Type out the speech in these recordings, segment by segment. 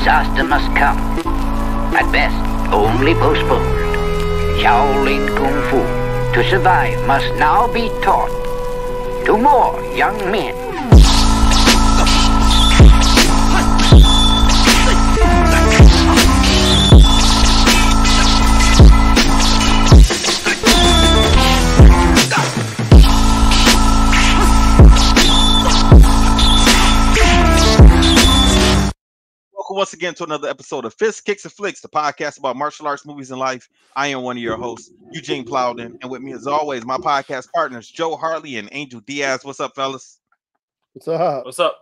disaster must come. At best, only postponed. Shaolin Kung Fu, to survive, must now be taught to more young men. Welcome once again to another episode of Fists, Kicks, and Flicks, the podcast about martial arts, movies, and life. I am one of your hosts, Eugene Plowden, and with me, as always, my podcast partners, Joe Hartley and Angel Diaz. What's up, fellas? What's up? What's up?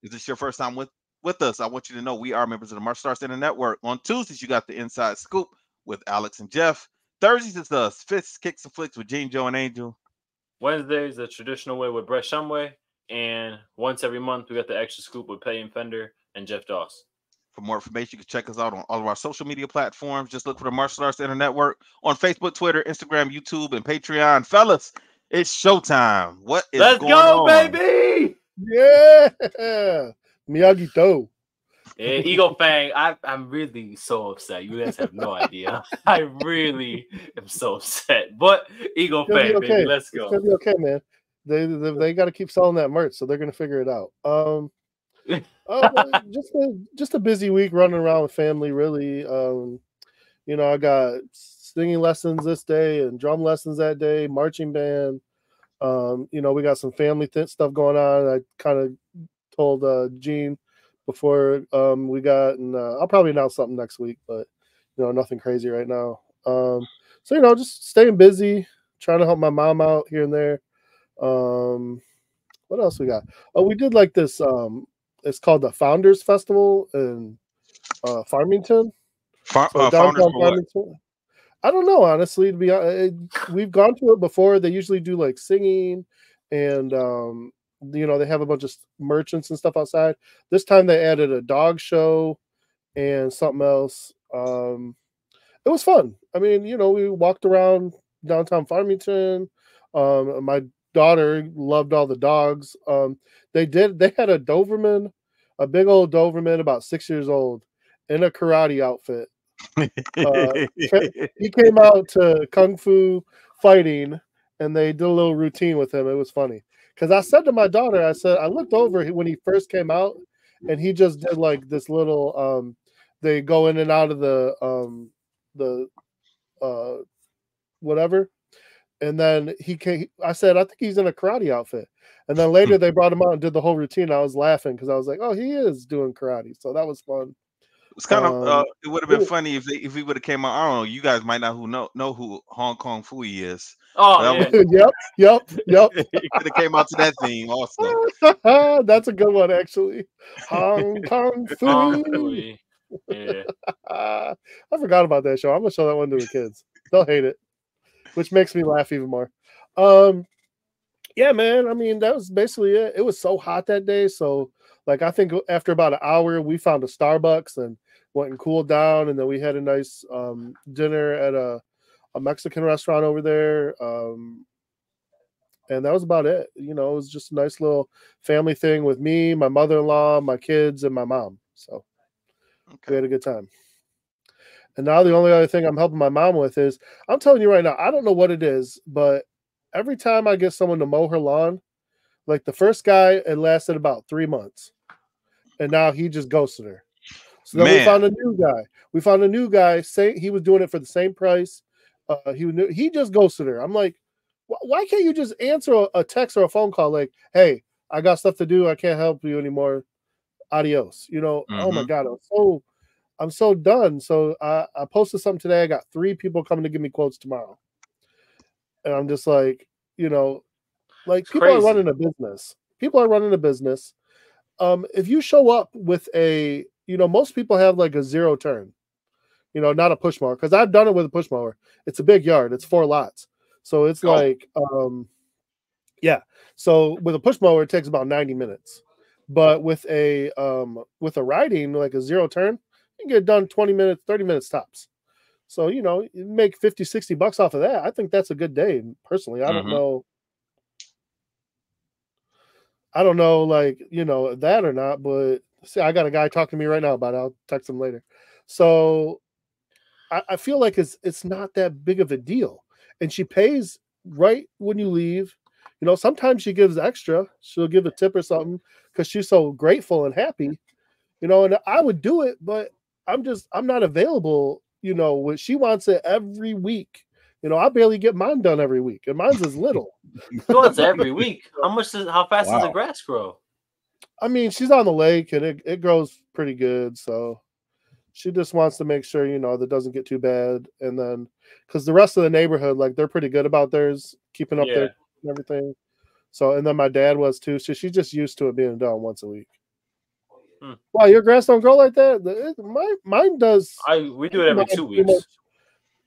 Is this your first time with us? I want you to know we are members of the Martial Arts Center Network. On Tuesdays, you got the Inside Scoop with Alex and Jeff. Thursdays, it's the Fists, Kicks, and Flicks with Gene, Joe, and Angel. Wednesdays, the traditional way with Brett Shumway. And once every month, we got the Extra Scoop with Peyton Fender and Jeff Doss. For more information, you can check us out on all of our social media platforms. Just look for the Martial Arts Center Network on Facebook, Twitter, Instagram, YouTube, and Patreon. Fellas, it's showtime. What is going on? Let's go, baby! Yeah, Miyagi-Do. Yeah, Eagle Fang, I'm really so upset. You guys have no idea. I really am so upset. But Eagle Fang, Okay. baby, let's go. It's gonna be okay, man. They got to keep selling that merch, so they're gonna figure it out. Just a busy week running around with family, really. I got singing lessons this day and drum lessons that day, marching band. We got some family stuff going on. I kind of told Gene before we got, and I'll probably announce something next week, but nothing crazy right now. Just staying busy, trying to help my mom out here and there. What else we got? Oh, we did like this. It's called the Founders Festival in Farmington. Founders Farmington. I don't know, honestly. To be honest, we've gone to it before. They usually do like singing, and they have a bunch of merchants and stuff outside. This time they added a dog show and something else. It was fun. I mean, we walked around downtown Farmington. My daughter loved all the dogs. They had a Doberman, a big old Doberman, about 6 years old, in a karate outfit. He came out to Kung Fu fighting, and they did a little routine with him. It was funny because I said to my daughter, I looked over when he first came out, and he just did like this little. They go in and out of the whatever. And then he came. I said, I think he's in a karate outfit. And then later they brought him out and did the whole routine. I was laughing because I was like, "Oh, he is doing karate." So that was fun. It's kind of. It would have been funny if he would have came out. I don't know. You guys might not know who Hong Kong Fooey is. Oh, yeah. Yep. He could have came out to that theme also. That's a good one, actually. Hong Kong Fooey. Yeah. I forgot about that show. I'm gonna show that one to the kids. They'll hate it, which makes me laugh even more. Yeah, man. I mean, that was basically it. It was so hot that day. So, like, I think after about an hour, we found a Starbucks and went and cooled down. And then we had a nice dinner at a Mexican restaurant over there. And that was about it. It was just a nice little family thing with me, my mother-in-law, my kids, and my mom. So we had a good time. And now the only other thing I'm helping my mom with is, I'm telling you right now, I don't know what it is, but every time I get someone to mow her lawn, like the first guy, it lasted about 3 months. And now he just ghosted her. So then we found a new guy. We found a new guy, saying he was doing it for the same price. He just ghosted her. I'm like, why can't you just answer a text or a phone call like, "Hey, I got stuff to do. I can't help you anymore. Adios." Oh my God. I'm so done. So I posted something today. I got 3 people coming to give me quotes tomorrow. And I'm just like, like It's people crazy. are running a business. People are running a business. If you show up with most people have like a 0 turn, not a push mower. Because I've done it with a push mower. It's a big yard. It's 4 lots. So it's like, yeah. So with a push mower, it takes about 90 minutes. But with a riding, like a 0 turn, you can get done 20 minutes, 30 minutes tops. So, you make $50, $60 off of that. I think that's a good day. Personally, I don't know. I don't know, like, that or not, but See, I got a guy talking to me right now about it. I'll text him later. So I feel like it's not that big of a deal. And she pays right when you leave. You know, sometimes she gives extra. She'll give a tip or something because she's so grateful and happy. You know, and I would do it, but I'm not available. You know, when she wants it every week. You know, I barely get mine done every week, and mine's is little. Once every week. How fast does the grass grow? I mean, she's on the lake, and it grows pretty good. So she just wants to make sure, you know, that doesn't get too bad. And then, because the rest of the neighborhood, like, they're pretty good about theirs, keeping up their and everything. So, and then my dad was too. So she's just used to it being done once a week. Wow, your grass don't grow like that? Mine does. We do it every 2 weeks.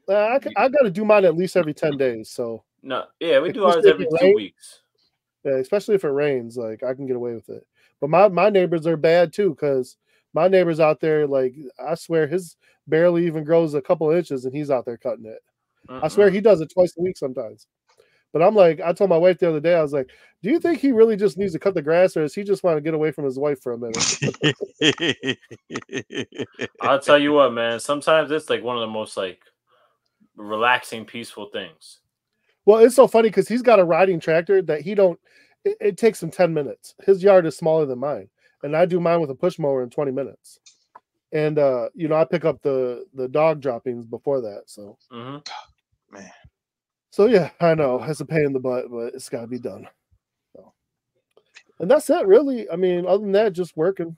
I got to do mine at least every 10 days. So no, yeah, we do ours every 2 weeks. Yeah, especially if it rains, like I can get away with it. But my neighbors are bad too, because my neighbors out there, like I swear, his barely even grows a couple inches, and he's out there cutting it. I swear he does it twice a week sometimes. But I'm like, I told my wife the other day, I was like, do you think he really just needs to cut the grass, or does he just want to get away from his wife for a minute? I'll tell you what, man. Sometimes it's like one of the most like relaxing, peaceful things. Well, it's so funny because he's got a riding tractor that it takes him 10 minutes. His yard is smaller than mine, and I do mine with a push mower in 20 minutes. And you know, I pick up the dog droppings before that. So man. So yeah, I know it's a pain in the butt, but it's got to be done. So. And that's it, really. I mean, other than that, just working.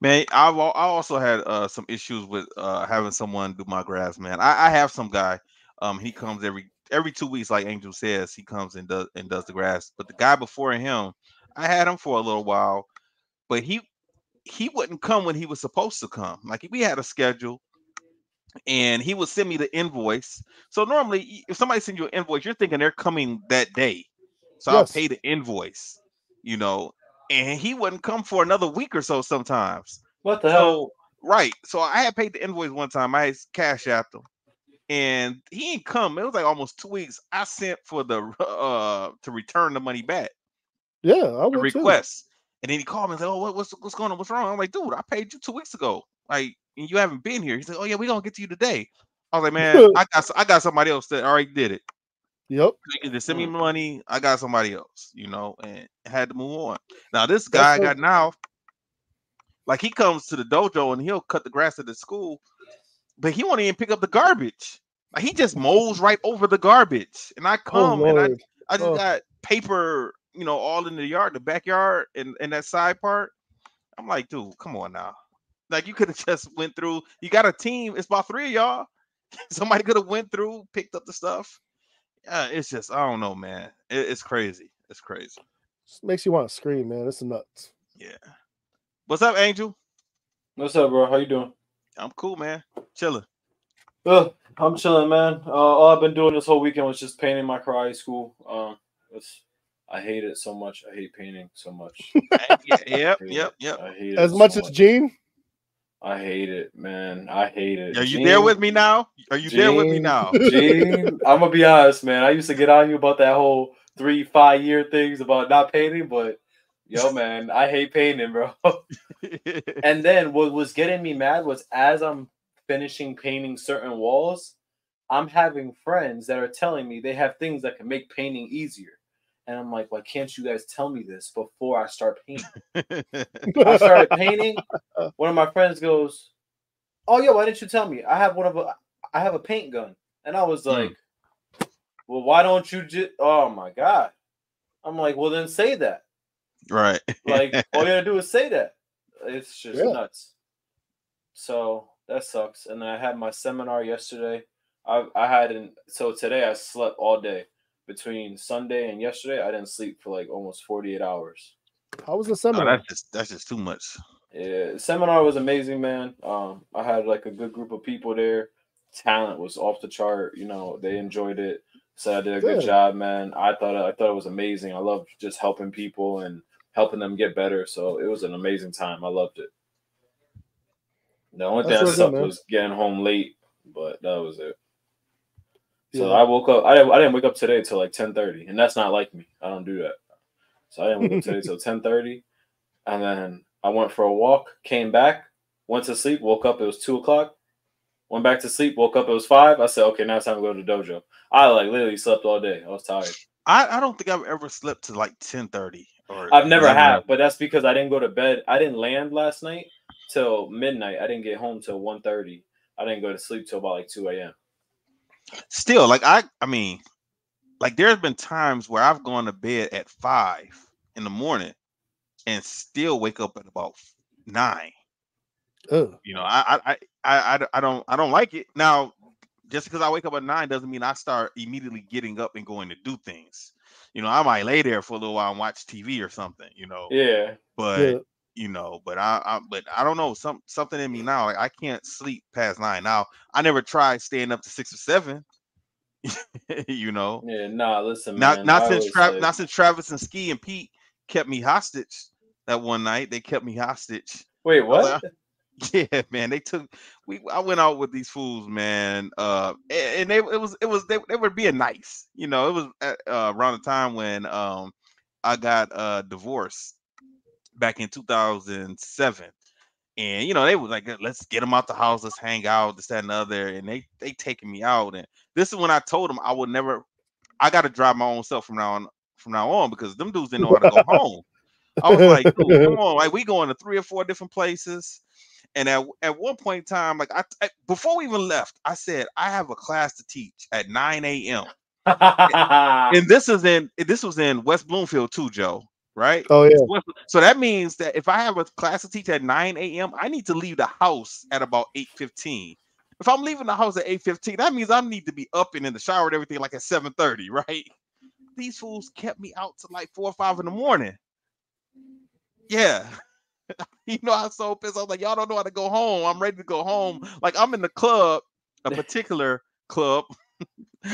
Man, I also had some issues with having someone do my grass. Man, I have some guy. He comes every 2 weeks, like Angel says. He comes and does the grass. But the guy before him, I had him for a little while, but he wouldn't come when he was supposed to come. Like we had a schedule. And he would send me the invoice. So normally, if somebody sends you an invoice, you're thinking they're coming that day. So I'll pay the invoice, you know. And he wouldn't come for another week or so sometimes. What the hell? Right. So I had paid the invoice one time. I had cash apped him, and he ain't come. It was like almost 2 weeks. I sent for the to return the money back. Yeah, I would request. Too. And then he called me and said, "Oh, what's going on? What's wrong?" I'm like, "Dude, I paid you 2 weeks ago. Like, and you haven't been here." He said, "Oh yeah, we're gonna get to you today." I was like, "Man, I got somebody else that already did it. Yep. You can just send me money. I got somebody else, you know," and had to move on. Now this guy I got now, like he comes to the dojo and he'll cut the grass at the school, but he won't even pick up the garbage. Like he just mows right over the garbage. And I come and I just got paper, you know, all in the yard, the backyard, and that side part. I'm like, dude, come on now. Like you could have just went through. You got a team. It's about 3 of y'all. Somebody could have went through, picked up the stuff. It's just, I don't know, man. It's crazy. It's crazy. It makes you want to scream, man. It's nuts. Yeah. What's up, Angel? What's up, bro? How you doing? I'm cool, man. Chilling. I'm chilling, man. All I've been doing this whole weekend was just painting my karate school. I hate it so much. I hate painting so much. Yep. I hate it as much as Gene. I hate it, man. I hate it. Are you there with me now? Are you there with me now? Gene, I'm gonna be honest, man. I used to get on you about that whole 3-5 year things about not painting, but yo, man, I hate painting, bro. And then what was getting me mad was as I'm finishing painting certain walls, I'm having friends that are telling me they have things that can make painting easier. And I'm like, why can't you guys tell me this before I start painting? I started painting. One of my friends goes, "Oh, yeah, why didn't you tell me? I have a paint gun." And I was like, "Well, why don't you just?" Oh my god! I'm like, "Well, then say that." Right. Like all you gotta do is say that. It's just nuts. So that sucks. And then I had my seminar yesterday. So today I slept all day. Between Sunday and yesterday, I didn't sleep for like almost 48 hours. How was the seminar? That's just too much. Yeah, the seminar was amazing, man. I had like a good group of people there. Talent was off the chart. You know, they enjoyed it. So I did a good job, man. I thought it was amazing. I loved just helping people and helping them get better. So it was an amazing time. I loved it. The only thing that sucked was getting home late, but that was it. So I woke up. I didn't wake up today till like 10:30, and that's not like me. I don't do that. So I didn't wake up today till 10:30, and then I went for a walk, came back, went to sleep, woke up, it was 2 o'clock. Went back to sleep, woke up, it was 5. I said, okay, now it's time to go to the dojo. I like literally slept all day. I was tired. I don't think I've ever slept to like 10:30 or I've never 11. have, but that's because I didn't go to bed. I didn't land last night till midnight. I didn't get home till 1:30. I didn't go to sleep till about like 2 a.m. Still, like I mean, like there's been times where I've gone to bed at 5 in the morning and still wake up at about 9. Oh. You know, I don't like it. Now, just because I wake up at 9 doesn't mean I start immediately getting up and going to do things. You know, I might lay there for a little while and watch TV or something, you know. Yeah. But you know, but I don't know, something in me now, like I can't sleep past 9. Now, I never tried staying up to 6 or 7. You know. Yeah, nah, listen, man. Not since Travis and Ski and Pete kept me hostage that one night. They kept me hostage. Wait, what? Yeah, man. I went out with these fools, man. And they were being nice. You know, it was around the time when I got divorced back in 2007. And you know, they was like, let's get them out the house, let's hang out, this, that, and the other. And they taking me out. And this is when I told them I gotta drive my own self from now on because them dudes didn't know how to go home. I was like, dude, come on, like we going to 3 or 4 different places. And at one point in time, like before we even left, I said I have a class to teach at 9 a.m. And this was in West Bloomfield too, Joe. Right? Oh yeah. So that means that if I have a class to teach at 9 a.m., I need to leave the house at about 8:15. If I'm leaving the house at 8:15, that means I need to be up and in the shower and everything like at 7:30, right? These fools kept me out to like 4 or 5 in the morning. Yeah. You know, I was so pissed. I was like, y'all don't know how to go home. I'm ready to go home. Like I'm in the club, a particular club. I'm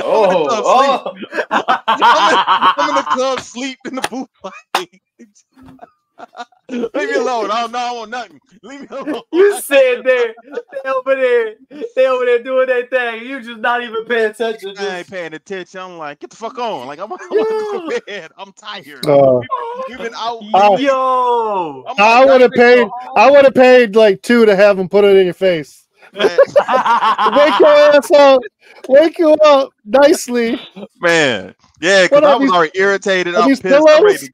in the club, sleep in the booth. Leave me alone. I don't want nothing. Leave me alone. You sitting there, they over there doing their thing. You just not even paying attention. I ain't paying attention. I'm like, get the fuck on. Like I'm about to go to bed. I'm tired. We've been out. Yo, like, I would have paid like $2 to have them put it in your face. Wake your ass up. Wake you up nicely. Man. Yeah, because I was already irritated. I'm pissed. Pillows?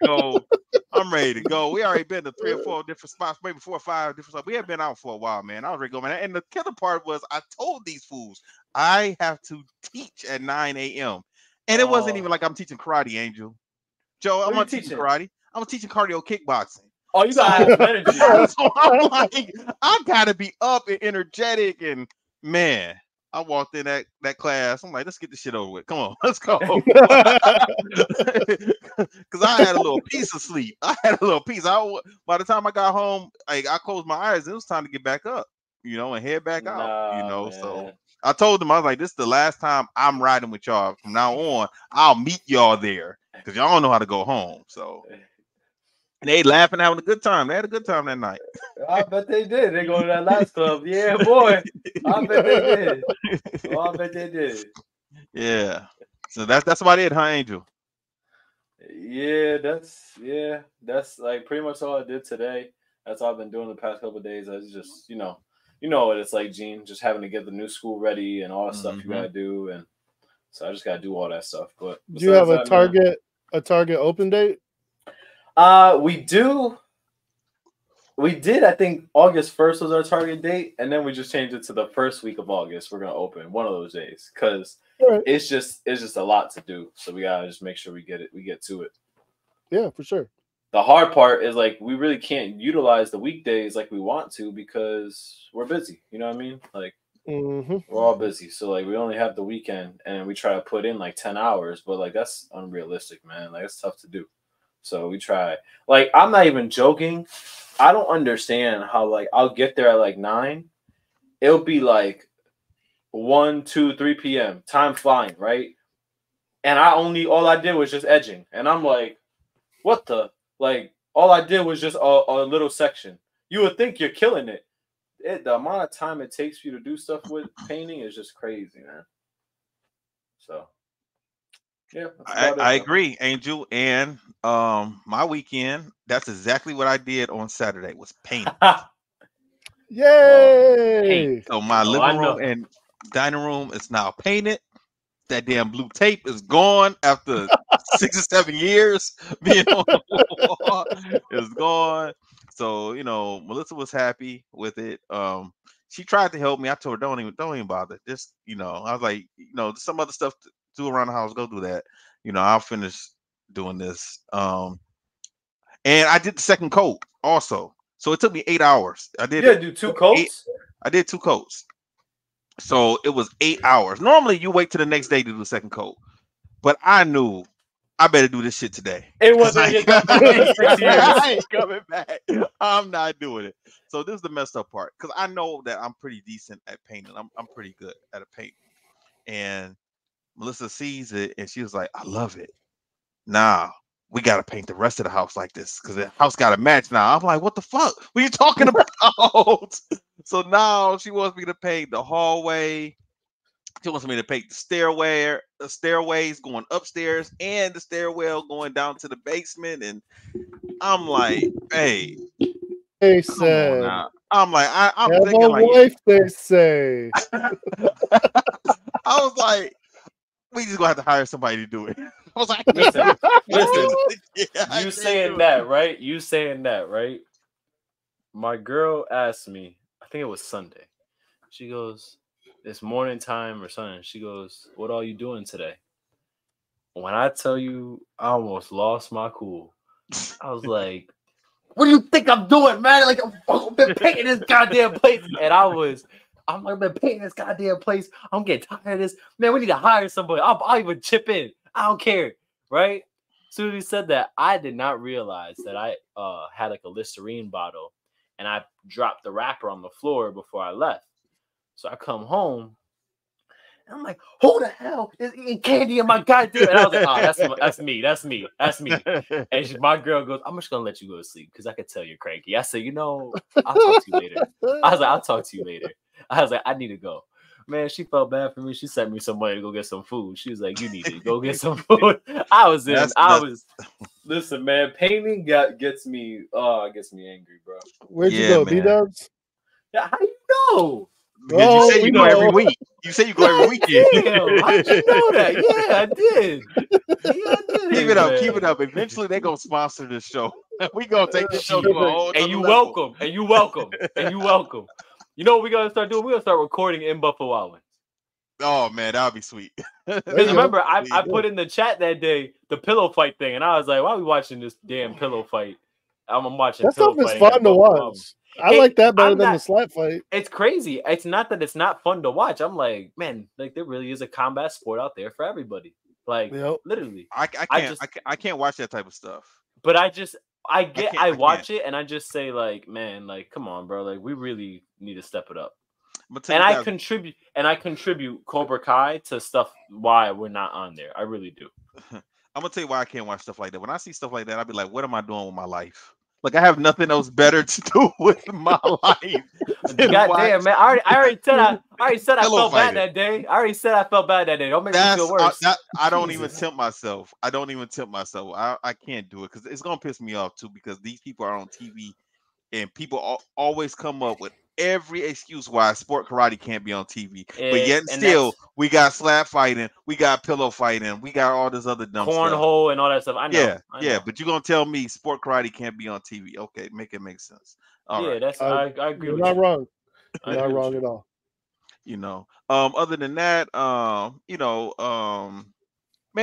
I'm ready to go. We already been to 3 or 4 different spots, maybe 4 or 5 different spots. We had been out for a while, man. I was ready to go, man. And the killer part was I told these fools I have to teach at 9 a.m. And it wasn't even like I'm teaching karate, Angel. Joe, I'm not teaching karate. I'm teaching cardio kickboxing. Oh, you gotta have energy. So I'm like, I gotta be up and energetic. And man, I walked in that class. I'm like, let's get this shit over with. Come on, let's go. Because I had a little piece of sleep. By the time I got home, like I closed my eyes. It was time to get back up, you know, and head back out. You know, man. So I told them, I was like, this is the last time I'm riding with y'all. From now on, I'll meet y'all there because y'all don't know how to go home. So. And they laughing, having a good time. They had a good time that night. I bet they did. They go to that last club. Yeah, boy. I bet they did. Oh, I bet they did. Yeah. So that's about it, huh, Angel? Yeah, that's like pretty much all I did today. That's all I've been doing the past couple of days. I was just, you know what it's like, Gene, just having to get the new school ready and all the stuff you gotta do, and so I just gotta do all that stuff. But do you have a Target open date? We did. I think August 1st was our target date, and then we just changed it to the first week of August. We're gonna open one of those days because it's just a lot to do. So we gotta just make sure we get to it. Yeah, for sure. The hard part is like we really can't utilize the weekdays like we want to because we're busy. You know what I mean? Like we're all busy, so like we only have the weekend, and we try to put in like 10 hours, but like that's unrealistic, man. Like it's tough to do. So we try. Like I'm not even joking. I don't understand how like I'll get there at like 9. It'll be like 1, 2, 3 p.m. Time flying, right? And all I did was just edging. And I'm like, what the? Like all I did was just a little section. You would think you're killing it. The amount of time it takes for you to do stuff with painting is just crazy, man. So Yeah, that's I, about it. I agree, Angel. And my weekend, that's exactly what I did on Saturday was painting. Paint. Yay! So my Oh, I living room know. and dining room is now painted. That damn blue tape is gone after 6 or 7 years being on the wall. It's gone. So Melissa was happy with it. She tried to help me. I told her don't even bother. Just I was like, some other stuff to do around the house. Go do that. I'll finish doing this. And I did the second coat also. So it took me 8 hours. Yeah, do two Eight. coats. I did 2 coats. So it was 8 hours. Normally you wait till the next day to do the second coat. But I knew I better do this shit today. It 'Cause wasn't I gonna get ain't, done for another 6 years. I ain't coming back. I'm not doing it. So this is the messed up part. Because I know that I'm pretty decent at painting. I'm pretty good at a paint. And Melissa sees it and she was like, I love it. Nah, we gotta paint the rest of the house like this because the house gotta match now. I'm like, what the fuck? What are you talking about? So now she wants me to paint the hallway. She wants me to paint the stairways going upstairs and the stairwell going down to the basement. And I'm like, hey, They come on said, now. I'm like, I'm have thinking a like wife, they say. I was like, we just gonna have to hire somebody to do it. I was like, I can't do Listen, it. listen. Yeah, I You can't saying do it. that, right? You saying that, right? My girl asked me, I think it was Sunday. She goes, it's morning time or something. She goes, what are you doing today? When I tell you, I almost lost my cool. I was like, what do you think I'm doing, man? Like, I've been painting this goddamn place. And I'm like, I've been painting this goddamn place. I'm getting tired of this. Man, we need to hire somebody. I'll even chip in. I don't care. Right? As soon as he said that, I did not realize that I had like a Listerine bottle and I dropped the wrapper on the floor before I left. So I come home and I'm like, who the hell is eating candy in my goddamn? And I was like, oh, that's me. And my girl goes, I'm just gonna let you go to sleep because I could tell you're cranky. I said, I'll talk to you later. I was like, I'll talk to you later. I was like, I need to go. Man, she felt bad for me. She sent me some money to go get some food. She was like, you need to go get some food. Listen, man, painting gets me angry, bro. Where'd you Yeah, go? man. B-Dubs? Yeah, how you know? Because you Oh, say you we go every know. week. You say you go every weekend. Damn, how'd you know that? Yeah, I did. Yeah, I did. Keep it up. Man. Keep it up. Eventually, they're gonna sponsor this show. We gonna take this show to a whole And other you level. welcome. And you welcome. And you welcome. You know what we gotta start doing? We're gonna start recording in Buffalo Island. Oh man, that'll be sweet. There Because you remember, go. I put in the chat that day the pillow fight thing, and I was like, why are we watching this damn pillow fight? I'm watching That pillow stuff is fighting at fun to Buffalo Island. watch. I like that better I'm than the not- slap fight. It's crazy. It's not that it's not fun to watch. I'm like, man, like there really is a combat sport out there for everybody. Like Yep. literally. I can't watch that type of stuff. But I can't. watch it and I just say like, man, like come on, bro. Like we really need to step it up. But tell And you I guys, contribute Cobra Kai to stuff why we're not on there. I really do. I'm gonna tell you why I can't watch stuff like that. When I see stuff like that, I'll be like, what am I doing with my life? Like I have nothing else better to do with my life. God damn, man. I already said I Pillow felt bad fighting. that day. I already said I felt bad that day. Don't make me feel worse. I don't even Jesus. tempt myself. I can't do it because it's gonna piss me off too. Because these people are on TV and people always come up with every excuse why sport karate can't be on TV. But yet and still, we got slap fighting, we got pillow fighting, we got all this other dumb stuff. Cornhole and all that stuff. I know. Yeah. But you're gonna tell me sport karate can't be on TV? Okay, make it make sense. All right. That's I agree You're with not you. wrong. I You're not agree with wrong you. at all. Other than that, man,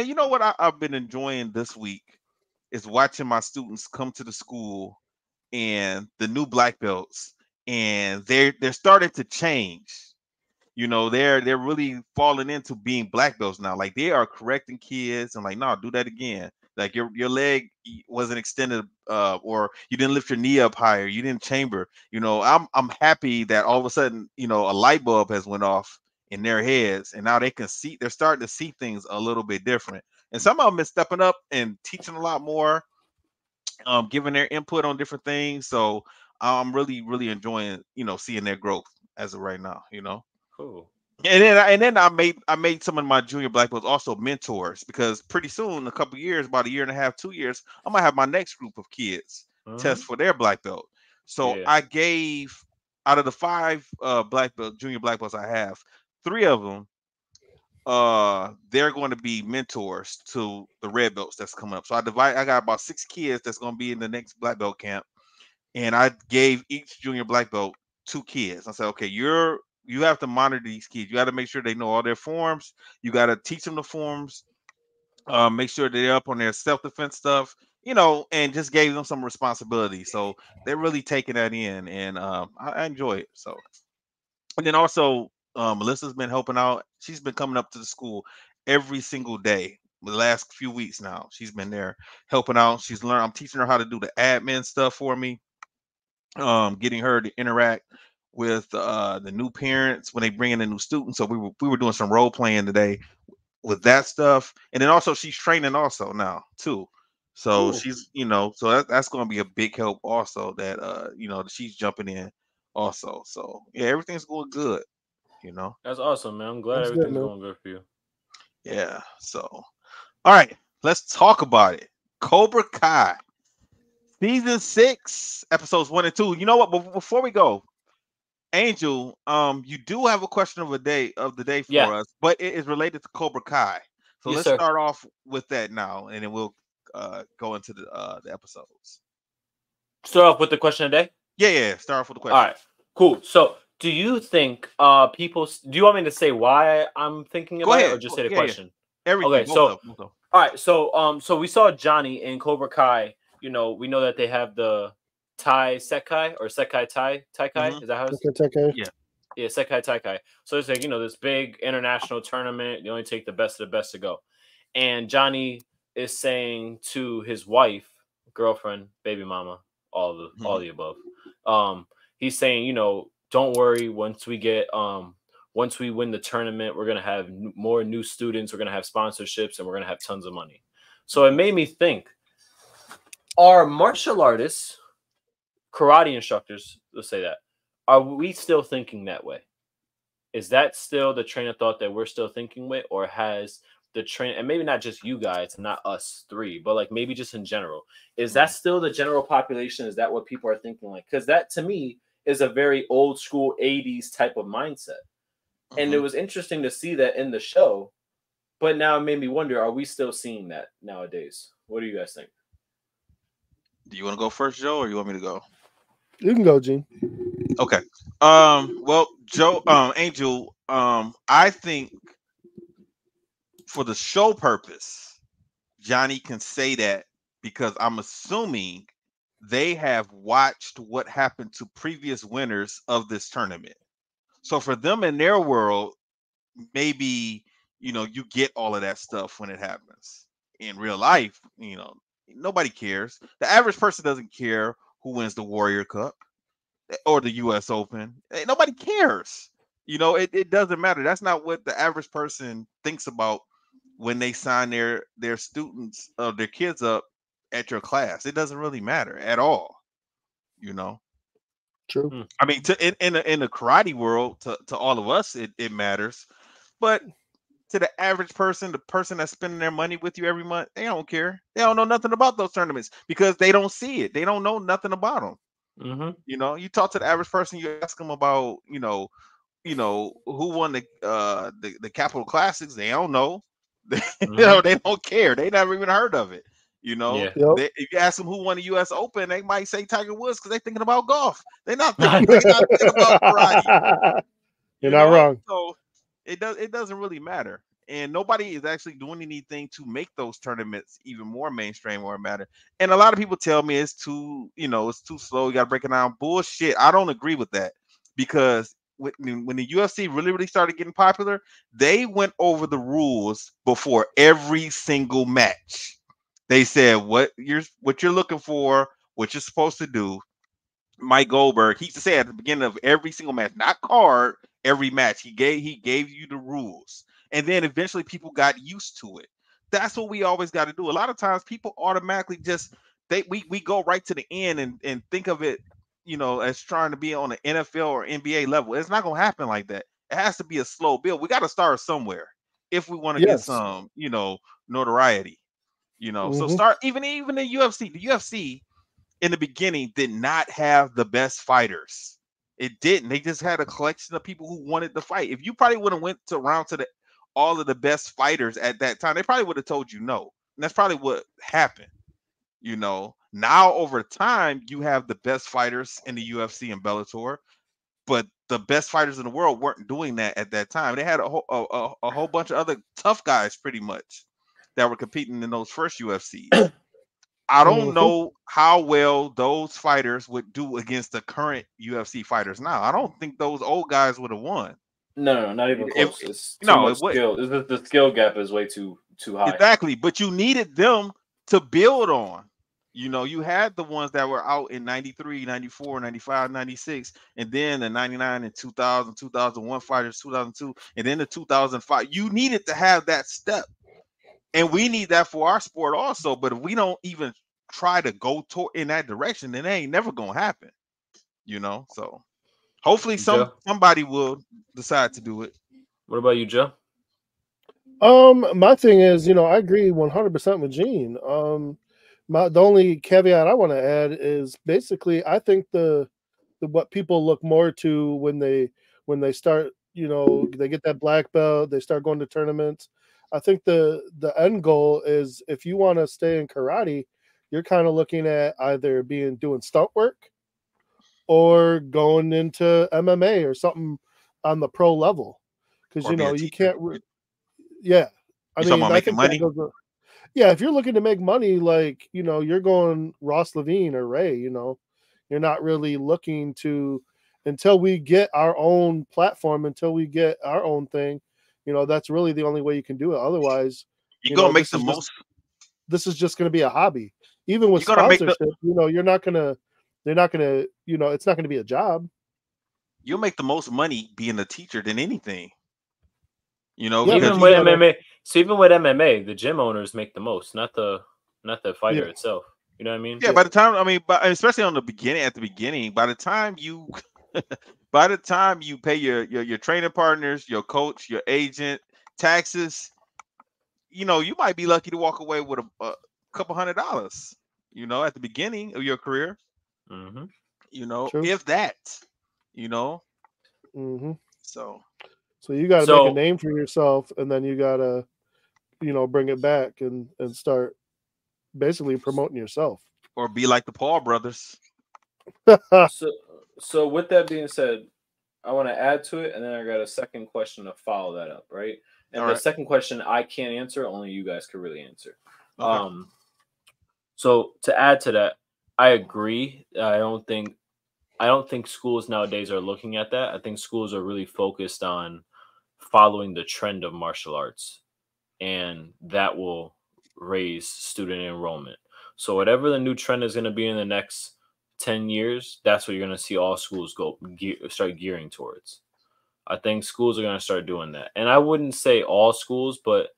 you know what I've been enjoying this week is watching my students come to the school and the new black belts, and they're starting to change. They're really falling into being black belts now. Like they are correcting kids and like, no, do that again. Like your leg wasn't extended, or you didn't lift your knee up higher. You didn't chamber. I'm happy that all of a sudden, a light bulb has went off in their heads, and now they can see. They're starting to see things a little bit different. And some of them is stepping up and teaching a lot more, giving their input on different things. So I'm really, really enjoying, seeing their growth as of right now. Cool. And then I made some of my junior black belts also mentors, because pretty soon, a couple years, about a year and a half, 2 years, I might have my next group of kids test for their black belt. So Yeah. I gave, out of the 5 junior black belts I have, 3 of them, they're going to be mentors to the red belts that's coming up. So I got about 6 kids that's going to be in the next black belt camp, and I gave each junior black belt 2 kids. I said, okay, you have to monitor these kids. You got to make sure they know all their forms. You got to teach them the forms. Make sure they're up on their self defense stuff. And just gave them some responsibility. So they're really taking that in, and I enjoy it. So, and then also, Melissa's been helping out. She's been coming up to the school every single day the last few weeks now. She's been there helping out. She's learned. I'm teaching her how to do the admin stuff for me, getting her to interact with the new parents when they bring in a new student. So we were doing some role playing today with that stuff, and then also she's training also now too. So Cool. she's so that's going to be a big help also, that that she's jumping in also. So yeah, everything's going good. You know, That's awesome, man. I'm glad That's good, everything's man. going good for you. yeah. So all right, let's talk about it. Cobra Kai season 6, episodes 1 and 2. You know what? Before we go, Angel, you do have a question of the day Yeah. for us, but it is related to Cobra Kai. So Yes, let's sir. start off with that now, and then we'll go into the episodes. Start off with the question of the day. Yeah. Start off with the All question. right. Cool. So, do you think do you want me to say why I'm thinking Go about it, ahead. or just say the Yeah. question? Everything. Okay. Both So, of them. Both of all right. So we saw Johnny in Cobra Kai. We know that they have the Tai Sekai or Sekai Tai. them. Is that how it's? Okay. Yeah. Yeah, Sekai Taikai. So it's like, this big international tournament. They only take the best of the best to go. And Johnny is saying to his wife, girlfriend, baby mama, all the above. He's saying, don't worry, once we win the tournament, we're gonna have more new students, we're gonna have sponsorships, and we're gonna have tons of money. So it made me think, are martial artists, karate instructors, let's say that, are we still thinking that way? Is that still the train of thought that we're still thinking with, or has the train, and maybe not just you guys, not us 3, but like maybe just in general, is that still the general population? Is that what people are thinking like? Because that to me is a very old school 80s type of mindset. And it was interesting to see that in the show, but now it made me wonder, are we still seeing that nowadays? What do you guys think? Do you want to go first, Joe, or you want me to go? You can go, Gene. Okay. Well, Joe, Angel, I think for the show purpose, Johnny can say that because I'm assuming they have watched what happened to previous winners of this tournament. So for them in their world, maybe you get all of that stuff when it happens. In real life, nobody cares. The average person doesn't care who wins the Warrior Cup or the US Open. Nobody cares. It doesn't matter. That's not what the average person thinks about when they sign their students their kids up at your class. It doesn't really matter at all. You know. True. I mean, in the karate world, to all of us, it matters, but to the average person, the person that's spending their money with you every month, they don't care. They don't know nothing about those tournaments because they don't see it. They don't know nothing about them. You talk to the average person, you ask them about, who won the Capital Classics. They don't know. They don't care. They never even heard of it. Yeah. Yep. If you ask them who won the U.S. Open, they might say Tiger Woods because they're thinking about golf. They're not thinking about karate. You're not wrong. So it doesn't really matter, and nobody is actually doing anything to make those tournaments even more mainstream or matter. And a lot of people tell me it's too slow. You got to break it down. Bullshit. I don't agree with that, because when the UFC really started getting popular, they went over the rules before every single match. They said what you're looking for, what you're supposed to do. Mike Goldberg, he used to say at the beginning of every single match, not card, every match, he gave you the rules. And then eventually people got used to it. That's what we always got to do. A lot of times people automatically just we go right to the end and think of it, as trying to be on an NFL or NBA level. It's not gonna happen like that. It has to be a slow build. We got to start somewhere if we want to get Yes. some, notoriety. So start even the UFC. The UFC in the beginning did not have the best fighters. It didn't. They just had a collection of people who wanted to fight. If you probably would have went around to all of the best fighters at that time, they probably would have told you no. And that's probably what happened. Now over time, you have the best fighters in the UFC and Bellator, but the best fighters in the world weren't doing that at that time. They had a whole bunch of other tough guys, pretty much, that were competing in those first UFCs. I don't know how well those fighters would do against the current UFC fighters now. I don't think those old guys would have won. No, not even close. It's too much skill. The skill gap is way too high. Exactly, but you needed them to build on. You had the ones that were out in 93, 94, 95, 96, and then the 99 and 2000, 2001 fighters, 2002, and then the 2005. You needed to have that step. And we need that for our sport also. But if we don't even try to go in that direction, then it ain't never going to happen. So hopefully somebody will decide to do it. What about you, Joe? My thing is, I agree 100% with Gene. The only caveat I want to add is basically I think the what people look more to when they start, they get that black belt, they start going to tournaments. I think the end goal is if you want to stay in karate, you're kind of looking at either doing stunt work or going into MMA or something on the pro level, because you can't. Yeah, I mean, I think money. Yeah, if you're looking to make money, like you're going Ross Levine or Ray. You're not really looking to until we get our own platform, until we get our own thing. That's really the only way you can do it. Otherwise, you're gonna make the most. This is just going to be a hobby. Even with sponsorship, you're not gonna. They're not gonna. It's not going to be a job. You'll make the most money being a teacher than anything. Even with MMA. So even with MMA, the gym owners make the most, not the fighter itself. You know what I mean? Yeah. By the time, especially at the beginning, by the time you. By the time you pay your training partners, your coach, your agent, taxes, you might be lucky to walk away with a couple $100, at the beginning of your career. Mm-hmm. If that, Mm-hmm. So you got to make a name for yourself, and then you got to, bring it back and start basically promoting yourself. Or be like the Paul brothers. So with that being said, I want to add to it, and then I got a second question to follow that up, right? And the second question I can't answer, only you guys could really answer. Okay. So to add to that, I agree. I don't think schools nowadays are looking at that. I think schools are really focused on following the trend of martial arts, and that will raise student enrollment. So whatever the new trend is going to be in the next 10 years, that's what you're going to see all schools start gearing towards. I think schools are going to start doing that. And I wouldn't say all schools, but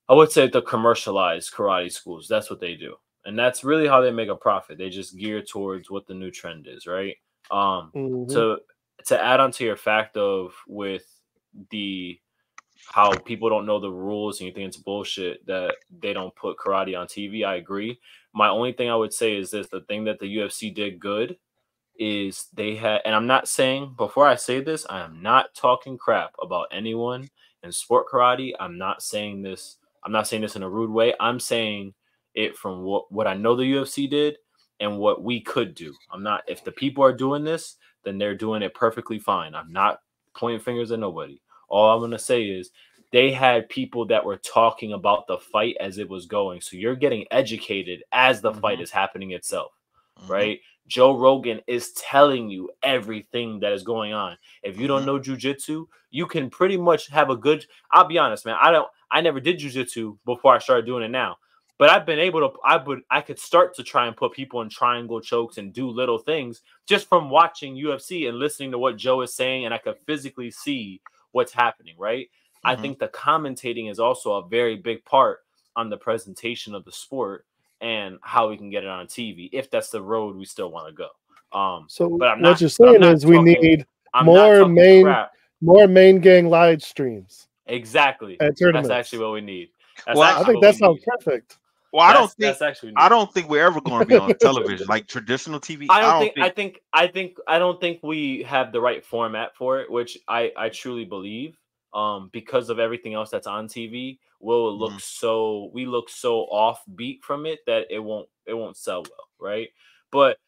I would say the commercialized karate schools, that's what they do. And that's really how they make a profit. They just gear towards what the new trend is, right? To add on to your fact of with how people don't know the rules and you think it's bullshit that they don't put karate on TV, I agree. My only thing I would say is this: the thing that the UFC did good is they had, and I'm not saying, before I say this, I am not talking crap about anyone in sport karate. I'm not saying this in a rude way. I'm saying it from what I know the UFC did and what we could do. If the people are doing this, then they're doing it perfectly fine. I'm not pointing fingers at nobody. All I'm going to say is they had people that were talking about the fight as it was going. So you're getting educated as the fight is happening itself, right? Joe Rogan is telling you everything that is going on. If you don't know jiu-jitsu, you can pretty much have a good, I'll be honest, man. I never did jiu-jitsu before I started doing it now. But I've been able to, I could start to try and put people in triangle chokes and do little things just from watching UFC and listening to what Joe is saying. And I could physically see what's happening, right? I think the commentating is also a very big part on the presentation of the sport and how we can get it on TV, if that's the road we still want to go. So but what you're saying is we need more main More main gang live streams. Exactly. And That's tournaments. actually what we need. That's Well, I think that sounds perfect. Well, I don't think we're ever going to be on television like traditional TV. I don't think we have the right format for it, which I truly believe. Because of everything else that's on TV, we look so offbeat from it that it won't sell well, right? But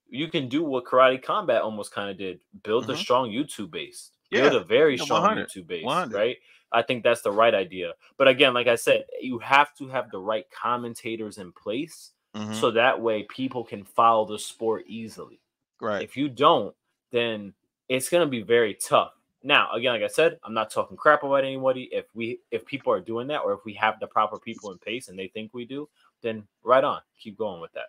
you can do what Karate Combat almost kind of did: build a strong YouTube base, build a very strong YouTube base, 100. right? I think that's the right idea. But again, like I said, you have to have the right commentators in place so that way people can follow the sport easily. Right. If you don't, then it's going to be very tough. Now, again, like I said, I'm not talking crap about anybody. If people are doing that, or if we have the proper people in place and they think we do, then right on, keep going with that.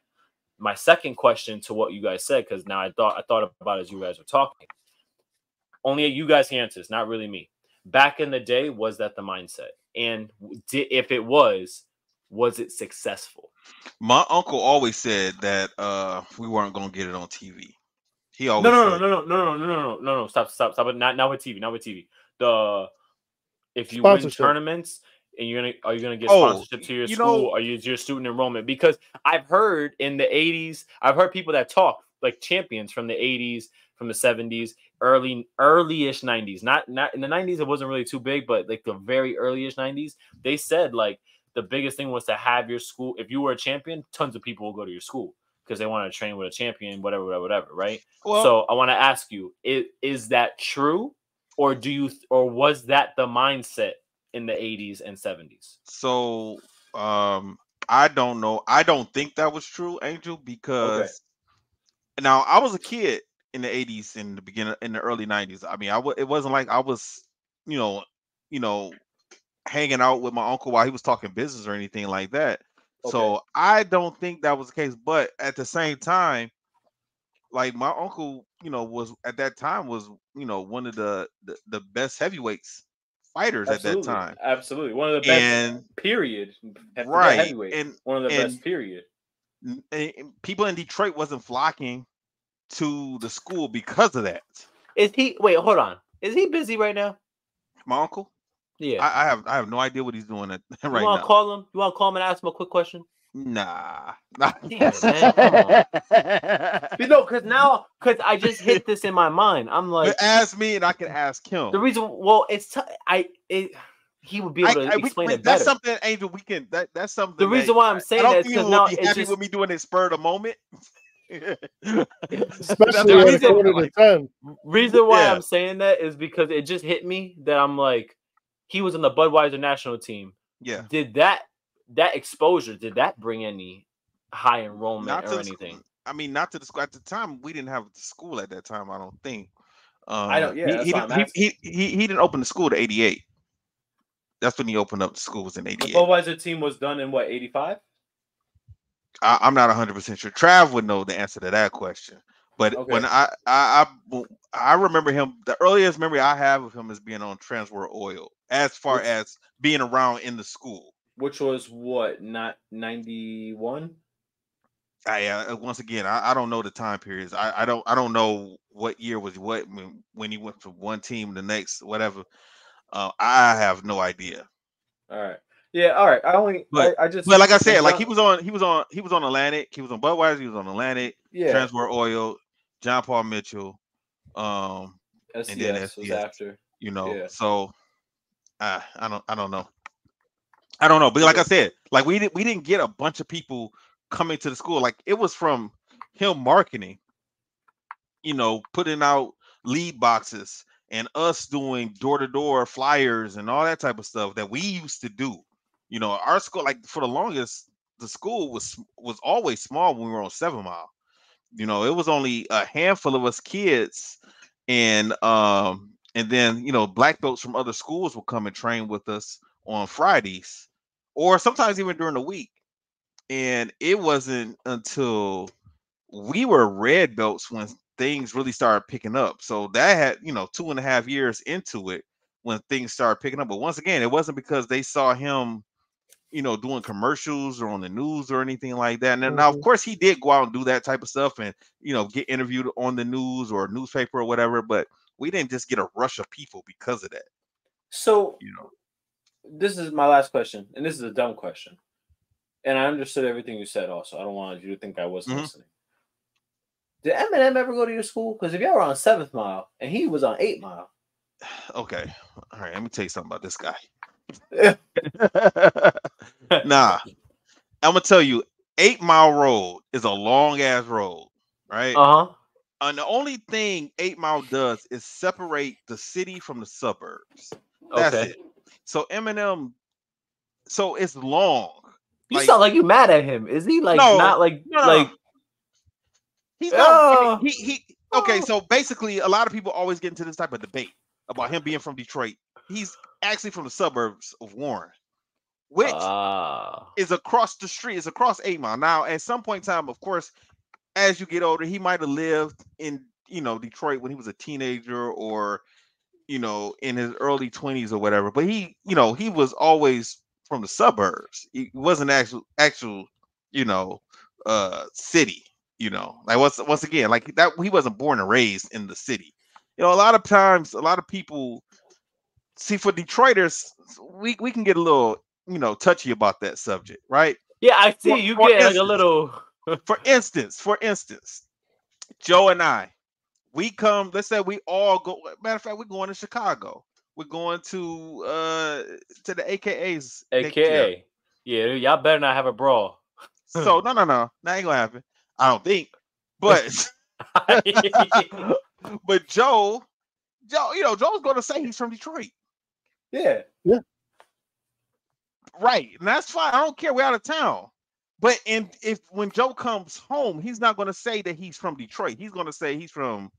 My second question to what you guys said, because now I thought about it as you guys were talking. Only you guys can answer this, not really me. Back in the day, was that the mindset? And if it was it successful? My uncle always said that we weren't going to get it on TV. He always no. Stop. Not with TV. Not with TV. If you win tournaments and are you gonna get sponsorship to your school? Are you your student enrollment? Because I've heard in the 80s, I've heard people that talk like champions from the 80s, from the 70s, early-ish 90s. Not in the 90s, it wasn't really too big, but like the very early-ish 90s, they said like the biggest thing was to have your school. If you were a champion, tons of people will go to your school because they want to train with a champion, whatever, right? Well, so I want to ask you, is that true? Or was that the mindset in the 80s and 70s? So I don't know. I don't think that was true, Angel, because now I was a kid in the 80s, in the early 90s. I mean, it wasn't like I was, hanging out with my uncle while he was talking business or anything like that. So I don't think that was the case. But at the same time, like my uncle, was at that time was, one of the best heavyweights fighters at that time. Absolutely. One of the best, period. Right. Heavyweight. And one of the best, period. And people in Detroit wasn't flocking to the school because of that. Wait, hold on. Is he busy right now? My uncle? Yeah. I have no idea what he's doing right now. You want to call him? You want to call him and ask him a quick question? Nah. Damn it, man. Come on. Because I just hit this in my mind. I'm like, ask me and I can ask him. The reason, he would be able to explain it better. That's something, Angel. That's something. The reason why I'm saying that is because now it's happy with me doing it spur of the moment. Especially when it's 1 to 10. Reason why I'm saying that is because it just hit me that I'm like, he was on the Budweiser national team. Yeah. Did that exposure, did that bring any high enrollment or anything? I mean, not to the school at the time. We didn't have the school at that time. I don't think. I don't. Yeah, he didn't open the school to 88. That's when he opened up the school, was in 88. The Budweiser team was done in what, 85? I'm not 100% sure. Trav would know the answer to that question. But when I remember him, the earliest memory I have of him is being on Transworld Oil, as far as being around in the school. Which was what, not 91? Once again, I don't know the time periods. I don't know what year was what when he went from one team to the next, whatever. I have no idea. All right. Yeah, all right. But like I said, like he was on Atlantic, he was on Budweiser, he was on Atlantic, Transworld Oil, John Paul Mitchell, SCS and then SCS was after. So I don't know. I don't know, but like I said, like we didn't get a bunch of people coming to the school. Like it was from him marketing, putting out lead boxes and us doing door-to-door flyers and all that type of stuff that we used to do. Our school, like for the longest, the school was always small when we were on 7 Mile. It was only a handful of us kids, and then black belts from other schools would come and train with us on Fridays, or sometimes even during the week. And it wasn't until we were red belts when things really started picking up. So that had 2.5 years into it when things started picking up. But once again, it wasn't because they saw him doing commercials or on the news or anything like that. And now, of course, he did go out and do that type of stuff and, get interviewed on the news or newspaper or whatever. But we didn't just get a rush of people because of that. So, You know, this is my last question, and this is a dumb question. And I understood everything you said also. I don't want you to think I wasn't listening. Did Eminem ever go to your school? Because if y'all were on 7th Mile and he was on 8 Mile. Okay. All right. Let me tell you something about this guy. Nah. I'm going to tell you, 8 Mile Road is a long ass road, right? And the only thing 8 Mile does is separate the city from the suburbs. That's it. So Eminem, so it's long. You sound like you mad at him. Is he like not like like? He's not. He okay. So basically, a lot of people always get into this type of debate about him being from Detroit. He's actually from the suburbs of Warren, which is across the street. It's across 8 Mile. Now, at some point in time, of course, as you get older, he might have lived in Detroit when he was a teenager, or in his early 20s or whatever. But he was always from the suburbs. He wasn't actual city. Like once again, like that, he wasn't born and raised in the city. A lot of times, a lot of people see, for Detroiters, we can get a little touchy about that subject, right? Yeah, I see. You get like a little. For instance, Joe and I, we come. Let's say we all go. Matter of fact, we're going to Chicago. We're going to the AKAs. AKA, yeah, y'all better not have a brawl. So no, that ain't gonna happen. I don't think. But but Joe's going to say he's from Detroit. Yeah. Right, and that's fine. I don't care. We're out of town. But when Joe comes home, he's not going to say that he's from Detroit. He's going to say he's from.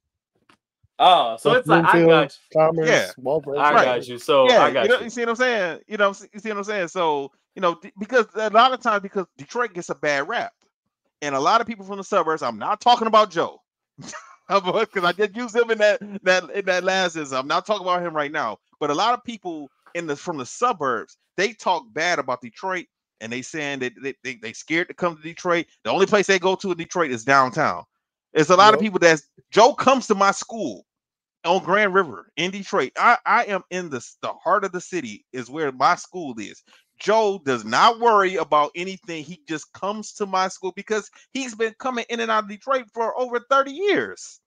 Oh, so it's like, I got you. Commerce, I got you. So I got you. You see what I'm saying? You see what I'm saying? So because a lot of times, because Detroit gets a bad rap, and a lot of people from the suburbs. I'm not talking about Joe, because I did use him in that last. I'm not talking about him right now. But a lot of people from the suburbs, they talk bad about Detroit, and they saying that they scared to come to Detroit. The only place they go to in Detroit is downtown. There's a lot of people Joe comes to my school on Grand River in Detroit. I am in the heart of the city, is where my school is. Joe does not worry about anything. He just comes to my school because he's been coming in and out of Detroit for over 30 years.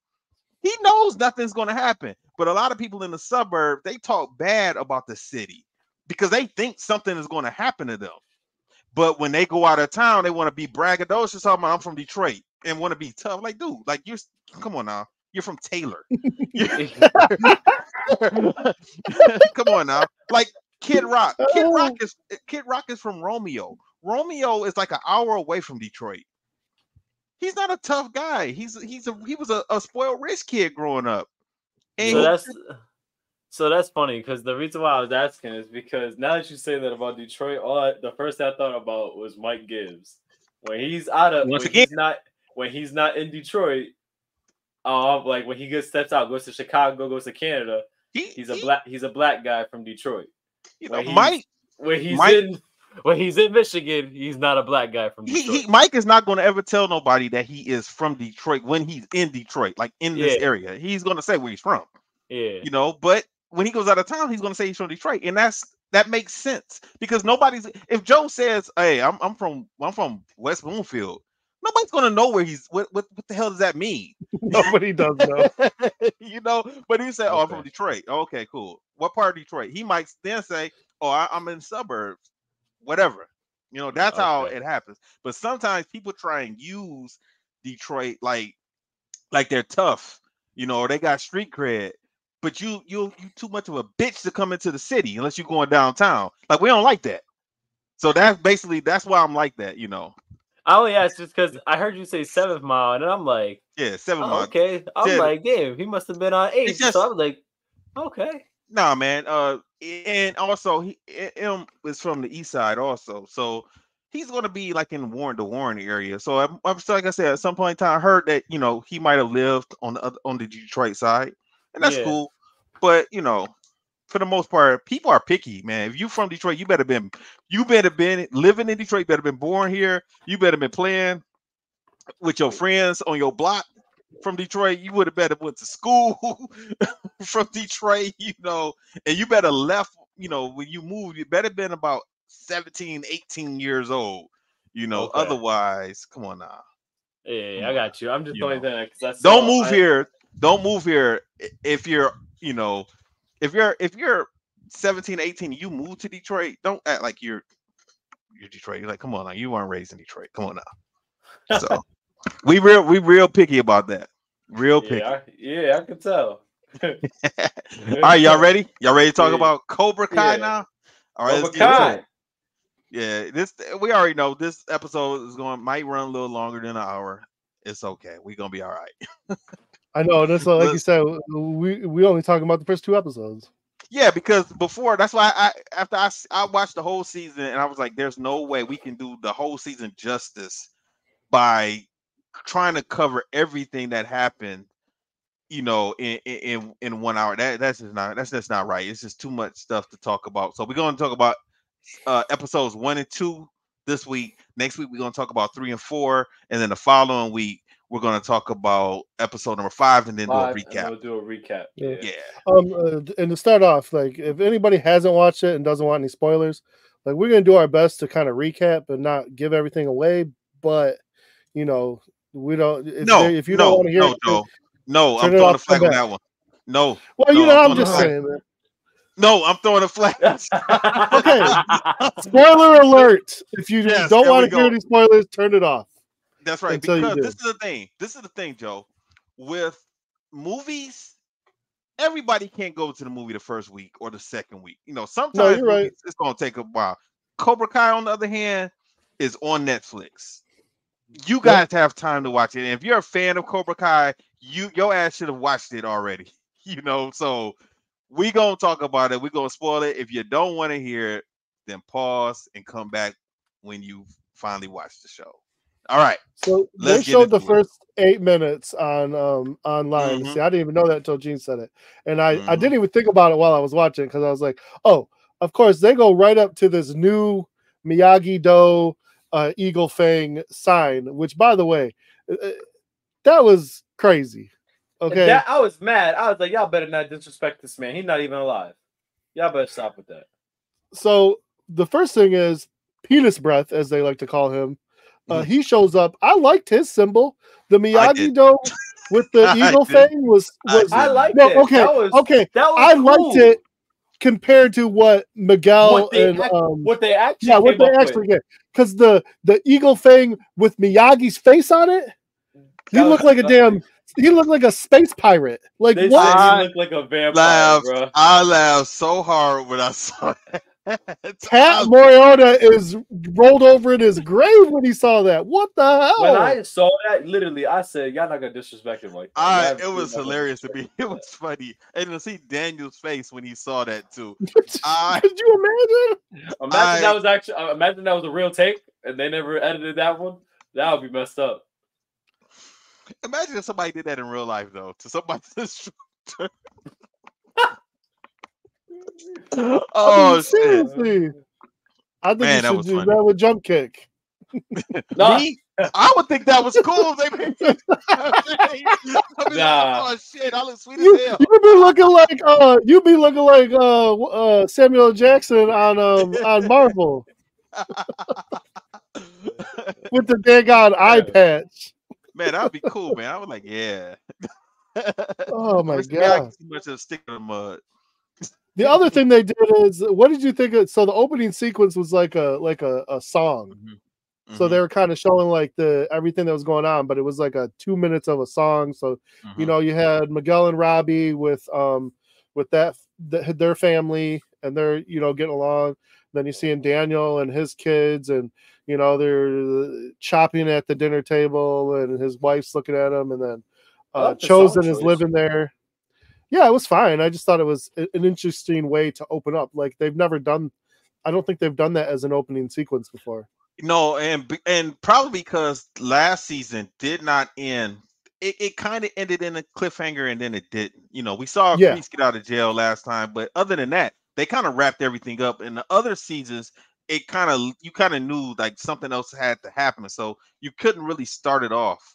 He knows nothing's going to happen. But a lot of people in the suburb, they talk bad about the city because they think something is going to happen to them. But when they go out of town, they want to be braggadocious. Talking about, I'm from Detroit, and want to be tough. Like, dude, like come on now. You're from Taylor. Come on now. Like Kid Rock. Kid Rock is from Romeo. Romeo is like an hour away from Detroit. He's not a tough guy. He was a spoiled rich kid growing up. And so that's funny, because the reason why I was asking is because now that you say that about Detroit, the first thing I thought about was Mike Gibbs. When he's when he's not in Detroit, like when he steps out, goes to Chicago, goes to Canada, he's a black guy from Detroit. When he's in Michigan, he's not a black guy from Detroit. Mike is not going to ever tell nobody that he is from Detroit when he's in Detroit, like in this area. He's going to say where he's from. Yeah. But when he goes out of town, he's going to say he's from Detroit, and that makes sense, because if Joe says, "Hey, I'm from West Bloomfield," nobody's going to know where he's. What the hell does that mean? Nobody does know. But he said, "Oh, I'm from Detroit." Okay, cool. What part of Detroit? He might then say, "Oh, I'm in suburbs." Whatever, that's how it happens. But sometimes people try and use Detroit like they're tough, or they got street cred. But you too much of a bitch to come into the city unless you're going downtown. Like, we don't like that. So that's why I'm like that. I only asked just because I heard you say 7th Mile, and I'm like, 7 Mile. Okay, I'm like, damn, he must have been on 8. So I was like, okay. Nah, man. And also he is from the east side also, so he's gonna be like in the Warren area. So I'm like I said, at some point in time, I heard that he might have lived on the Detroit side, and that's cool. But for the most part, people are picky, man. If you from Detroit, you better been living in Detroit. You better been born here. You better been playing with your friends on your block. from Detroit, you would have better went to school from Detroit, and you better left, when you moved, you better been about 17, 18 years old, Okay. otherwise, come on now. Yeah, I got you. I'm just going that because that's don't move here. Don't move here if you're, if you're 17, 18, you move to Detroit, don't act like you're Detroit. You're like, come on now, you weren't raised in Detroit. Come on now. So we real picky about that. Real picky. I can tell. All right, y'all ready? Y'all ready to talk about Cobra Kai now? All right, Cobra Kai. Yeah, we already know this episode might run a little longer than an hour. It's okay. We're gonna be all right. I know. That's like you said. We only talking about the first 2 episodes. Yeah, because before, that's why after I watched the whole season and I was like, there's no way we can do the whole season justice by trying to cover everything that happened, in 1 hour. That's just not right. It's just too much stuff to talk about. So we're going to talk about episodes 1 and 2 this week. Next week we're going to talk about 3 and 4, and then the following week we're going to talk about episode number 5 and then do a recap. We'll do a recap. Yeah. And to start off, like if anybody hasn't watched it and doesn't want any spoilers, like we're gonna do our best to kind of recap and not give everything away. But we don't. If you don't want to hear it, no, I'm throwing a flag on that one. No. Well, I'm just saying, man. No, I'm throwing a flag. Okay. Spoiler alert. If you don't want to hear any spoilers, turn it off. That's right. Because this is the thing. This is the thing, Joe. With movies, everybody can't go to the movie the first week or the second week. Sometimes movies, it's going to take a while. Cobra Kai, on the other hand, is on Netflix. You guys have time to watch it. And if you're a fan of Cobra Kai, your ass should have watched it already. So we gonna talk about it. We're gonna spoil it. If you don't want to hear it, then pause and come back when you finally watch the show. All right. So they showed the first 8 minutes on online. Mm-hmm. See, I didn't even know that until Gene said it, and I didn't even think about it while I was watching because I was like, oh, of course they go right up to this new Miyagi-Do Eagle Fang sign, which, by the way, that was crazy. Okay, I was mad. I was like, y'all better not disrespect this man. He's not even alive. Y'all better stop with that. So the first thing is penis breath, as they like to call him. He shows up. I liked his symbol. The Miyagi-Do with the Eagle Fang was I liked it. Okay, that was I cool. liked it compared to what Miguel what they actually get. Because the Eagle Fang with Miyagi's face on it, he looked like a space pirate. Like they what? Said he looked like a vampire, bro. I laughed so hard when I saw that. Pat Morita is rolled over in his grave when he saw that. What the hell? When I saw that, literally, I said, "Y'all not gonna disrespect him like that." It was hilarious to me. It was funny, and to see Daniel's face when he saw that too. Could you imagine? Imagine that was a real take, and they never edited that one. That would be messed up. Imagine if somebody did that in real life, though. To somebody. Seriously. I think you should do that with jump kick. Me? I would think that was cool. Oh shit! I look sweet as hell. You be looking like Samuel Jackson on Marvel with the daggone eye patch. Man, that'd be cool, man. I was like, yeah. Oh my god! Too much of a stick in the mud. The other thing they did is, what did you think of? So the opening sequence was like a song. Mm-hmm. So they were kind of showing like everything that was going on, but it was like a 2 minutes of a song. So you had Miguel and Robbie with their family, and they're getting along. Then you're seeing Daniel and his kids, and they're chopping at the dinner table, and his wife's looking at him, and then Chosen is living there. Yeah, it was fine. I just thought it was an interesting way to open up. Like I don't think they've done that as an opening sequence before. No, and probably because last season did not end. It kind of ended in a cliffhanger, and then it didn't. We saw Priest get out of jail last time, but other than that, they kind of wrapped everything up. In the other seasons, you kind of knew like something else had to happen, so you couldn't really start it off.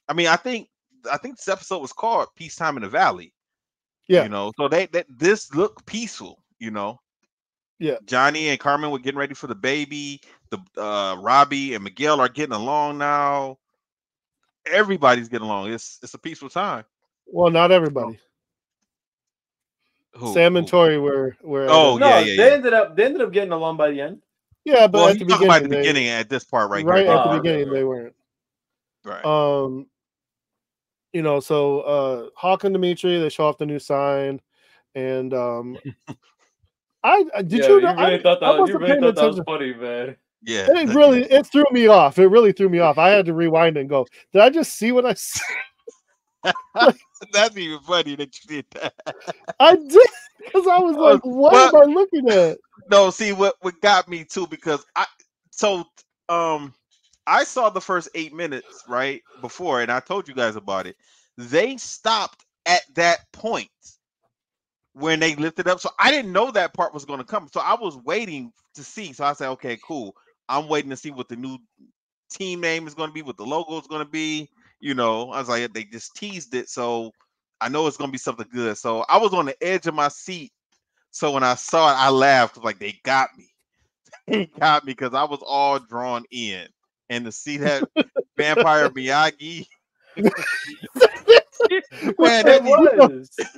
I mean, I think I think this episode was called "Peacetime in the Valley." Yeah. You know, so this looked peaceful. You know. Yeah. Johnny and Carmen were getting ready for the baby. The Robbie and Miguel are getting along now. Everybody's getting along. It's a peaceful time. Well, not everybody. Sam and Tori were. Oh, no, yeah. They ended up getting along by the end. Yeah, but well, at the talking about the beginning, beginning at this part right right here. at the beginning, they weren't. Right. You know, so Hawk and Dimitri, they show off the new sign, and I really thought that was funny, man. Yeah, it threw me off. It really threw me off. I had to rewind and go, did I just see what I see? That's even funny that you did that. I did, because I was like, what am I looking at? No, see what got me too, because I saw the first 8 minutes right before, and I told you guys about it. They stopped at that point when they lifted up, so I didn't know that part was going to come. So I was waiting to see. So I said, okay, cool. I'm waiting to see what the new team name is going to be, what the logo is going to be. You know, I was like, they just teased it, so I know it's going to be something good. So I was on the edge of my seat. So when I saw it, I laughed like they got me. They got me because I was all drawn in, and to see that vampire Miyagi. Man,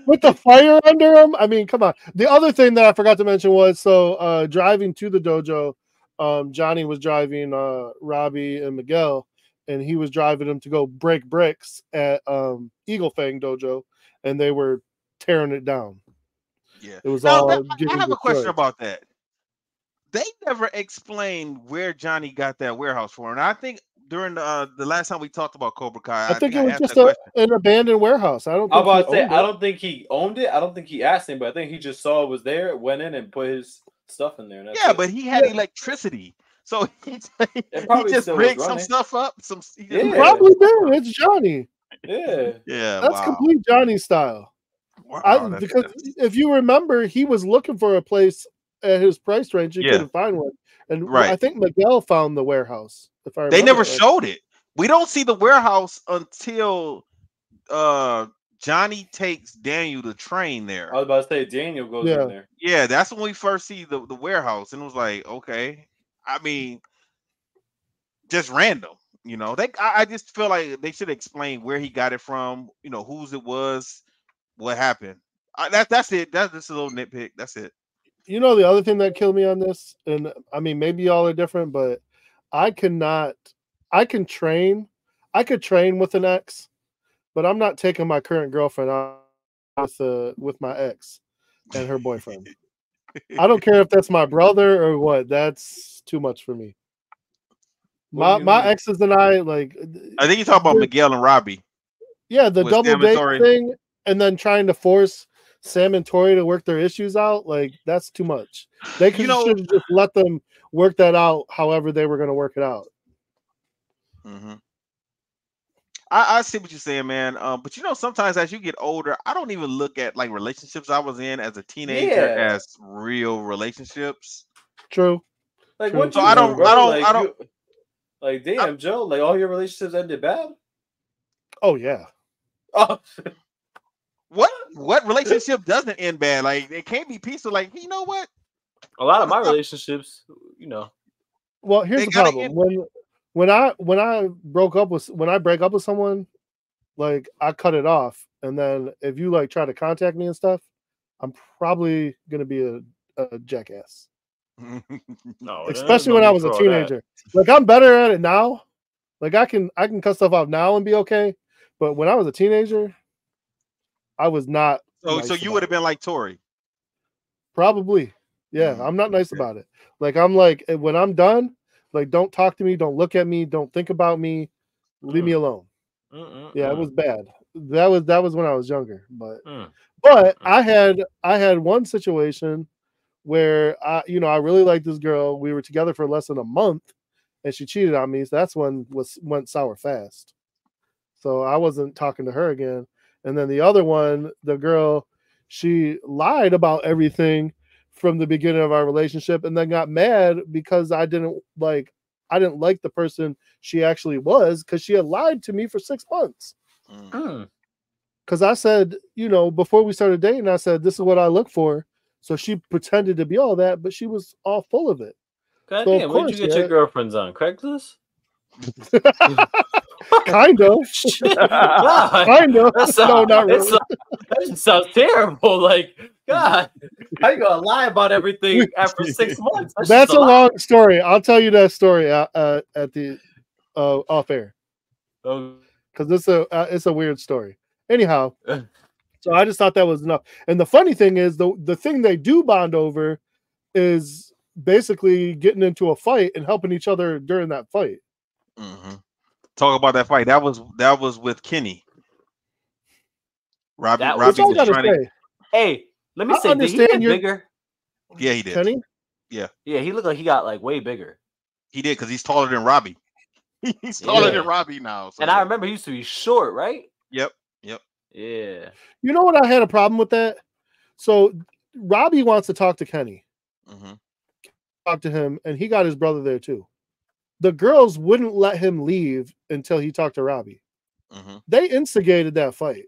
with the fire under him. I mean, come on. The other thing that I forgot to mention was driving to the dojo, Johnny was driving Robbie and Miguel, and he was driving them to go break bricks at Eagle Fang Dojo, and they were tearing it down. Yeah, it was I have a question about that. They never explained where Johnny got that warehouse for, and I think during the last time we talked about Cobra Kai, I think it was just an abandoned warehouse. I don't think he owned it. I don't think he asked him, but I think he just saw it was there, went in and put his stuff in there. Yeah, but he had electricity, so he just rigged some stuff up. He probably did. It's Johnny. Yeah, that's complete Johnny style. Wow, because if you remember, he was looking for a place at his price range. He couldn't find one, and I think Miguel found the warehouse. If I remember, they never showed it. We don't see the warehouse until Johnny takes Daniel to train there. I was about to say Daniel goes in there. Yeah, that's when we first see the warehouse, and it was like, okay. I mean, just random. You know, I just feel like they should explain where he got it from. You know, whose it was, what happened. That's it. That's just a little nitpick. That's it. You know, the other thing that killed me on this, and I mean, maybe y'all are different, but I could train with an ex, but I'm not taking my current girlfriend out with my ex and her boyfriend. I don't care if that's my brother or what. That's too much for me. My exes and I think you're talking about Miguel and Robbie. Yeah, the double date thing, and then trying to force Sam and Tori to work their issues out, like that's too much. They should have just let them work that out however they were going to work it out. Mm-hmm. I see what you're saying, man. But sometimes as you get older, I don't even look at like relationships I was in as a teenager as real relationships. True. Like True. what? So I don't. Like damn, Joe. Like all your relationships ended bad. Oh yeah. Oh. What relationship doesn't end bad? Like it can't be peaceful. Like you know what? A lot of my relationships, Well, here's the problem. When I break up with someone, like I cut it off, and then if you like try to contact me and stuff, I'm probably gonna be a jackass. No, especially when I was a teenager. Like I'm better at it now. Like I can cut stuff off now and be okay. But when I was a teenager, I was not. So you would have been like Tori. Probably. Yeah, I'm not nice about it. Like I'm like when I'm done, like don't talk to me, don't look at me, don't think about me, leave me alone. Yeah, it was bad. That was when I was younger, but I had one situation where I really liked this girl. We were together for less than a month, and she cheated on me. So that's when went sour fast. So I wasn't talking to her again. And then the other one, the girl, she lied about everything from the beginning of our relationship, and then got mad because I didn't like the person she actually was because she had lied to me for 6 months. Because I said, before we started dating, I said, this is what I look for. So she pretended to be all that, but she was all full of it. God So damn, where'd you get your girlfriends on? Craigslist? Kind of. Kind of. No, not really. That sounds terrible. Like, God, how you gonna lie about everything after 6 months? That's a long story. I'll tell you that story at the off air. Because it's a weird story. Anyhow, so I just thought that was enough. And the funny thing is, the thing they do bond over is basically getting into a fight and helping each other during that fight. Mm-hmm. Talk about that fight. That was with Kenny. Robbie was trying to. Hey, let me say, did he get bigger? Yeah, he did. Kenny? Yeah. Yeah, he looked like he got like way bigger. He did because he's taller than Robbie. He's taller than Robbie now. So and I remember he used to be short, right? Yep. Yeah. You know what? I had a problem with that. So Robbie wants to talk to Kenny. Mm-hmm. Talk to him, and he got his brother there too. The girls wouldn't let him leave until he talked to Robbie. Mm-hmm. They instigated that fight.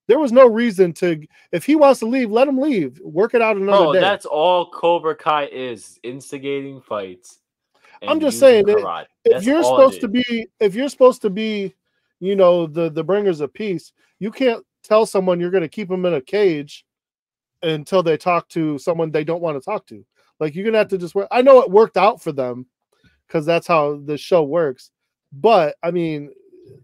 There was no reason to. If he wants to leave, let him leave. Work it out another day. That's all Cobra Kai is: instigating fights. I'm just saying that if you're supposed to be, the bringers of peace, you can't tell someone you're going to keep them in a cage until they talk to someone they don't want to talk to. Like, you're going to have to just work. I know it worked out for them because that's how the show works. But I mean,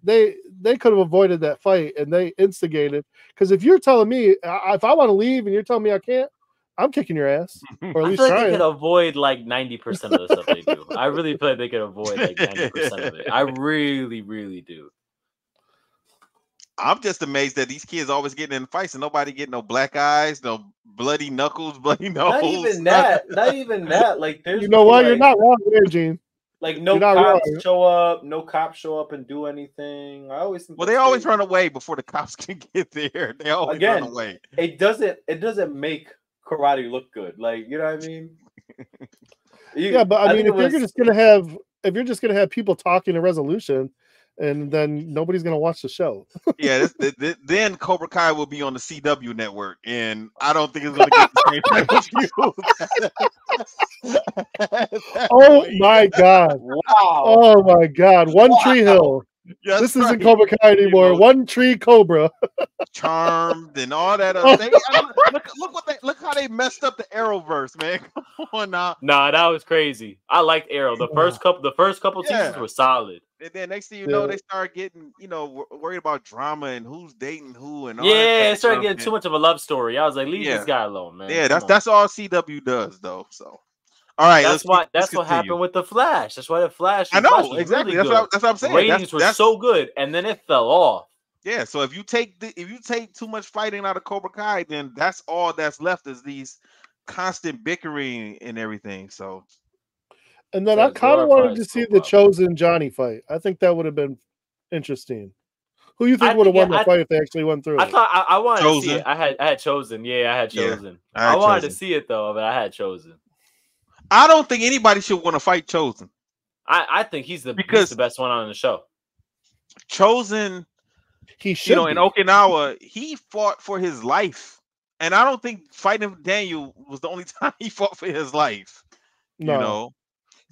they could have avoided that fight, and they instigated. Because if you're telling me if I want to leave and you're telling me I can't, I'm kicking your ass. Or at least I feel like they could avoid like 90% of the stuff they do. I really feel like they could avoid like 90% of it. I really, really do. I'm just amazed that these kids always getting in fights and nobody getting no black eyes, no bloody knuckles, bloody nose. Not even that. Like, there's you know what? You're not wrong there, Gene. Like, no cops show up and do anything. I always think they always run away before the cops can get there. They always run away. It doesn't make karate look good. Like, you know what I mean? But I mean, if you're just gonna have people talking a resolution, and then nobody's gonna watch the show. Yeah, then Cobra Kai will be on the CW network, and I don't think it's gonna get the same type of views. Oh my god! Wow! Oh my god! One Tree Hill. Yes, this isn't Cobra Kai anymore. One Tree Cobra. Charmed and all that. Look how they messed up the Arrowverse, man. Come on now. Nah, that was crazy. I liked Arrow. The first couple seasons were solid. And then next thing you know, they start getting, worried about drama and who's dating who and all it started getting too much of a love story. I was like, leave this guy alone, man. Yeah, that's all CW does, though. So, all right, that's what happened with the Flash. That's why the Flash. I know exactly. Really that's what I'm saying. Ratings were so good, and then it fell off. Yeah, so if you take too much fighting out of Cobra Kai, then that's all that's left is these constant bickering and everything. So. And then I kind of wanted to see the Chosen Johnny fight. I think that would have been interesting. Who you think would have won the fight if they actually went through? I thought I wanted to see it. I had Chosen. Yeah, I had Chosen. I wanted to see it though, but I had Chosen. I don't think anybody should want to fight Chosen. I think he's the best one on the show. Chosen, he should. In Okinawa, he fought for his life, and I don't think fighting Daniel was the only time he fought for his life. No.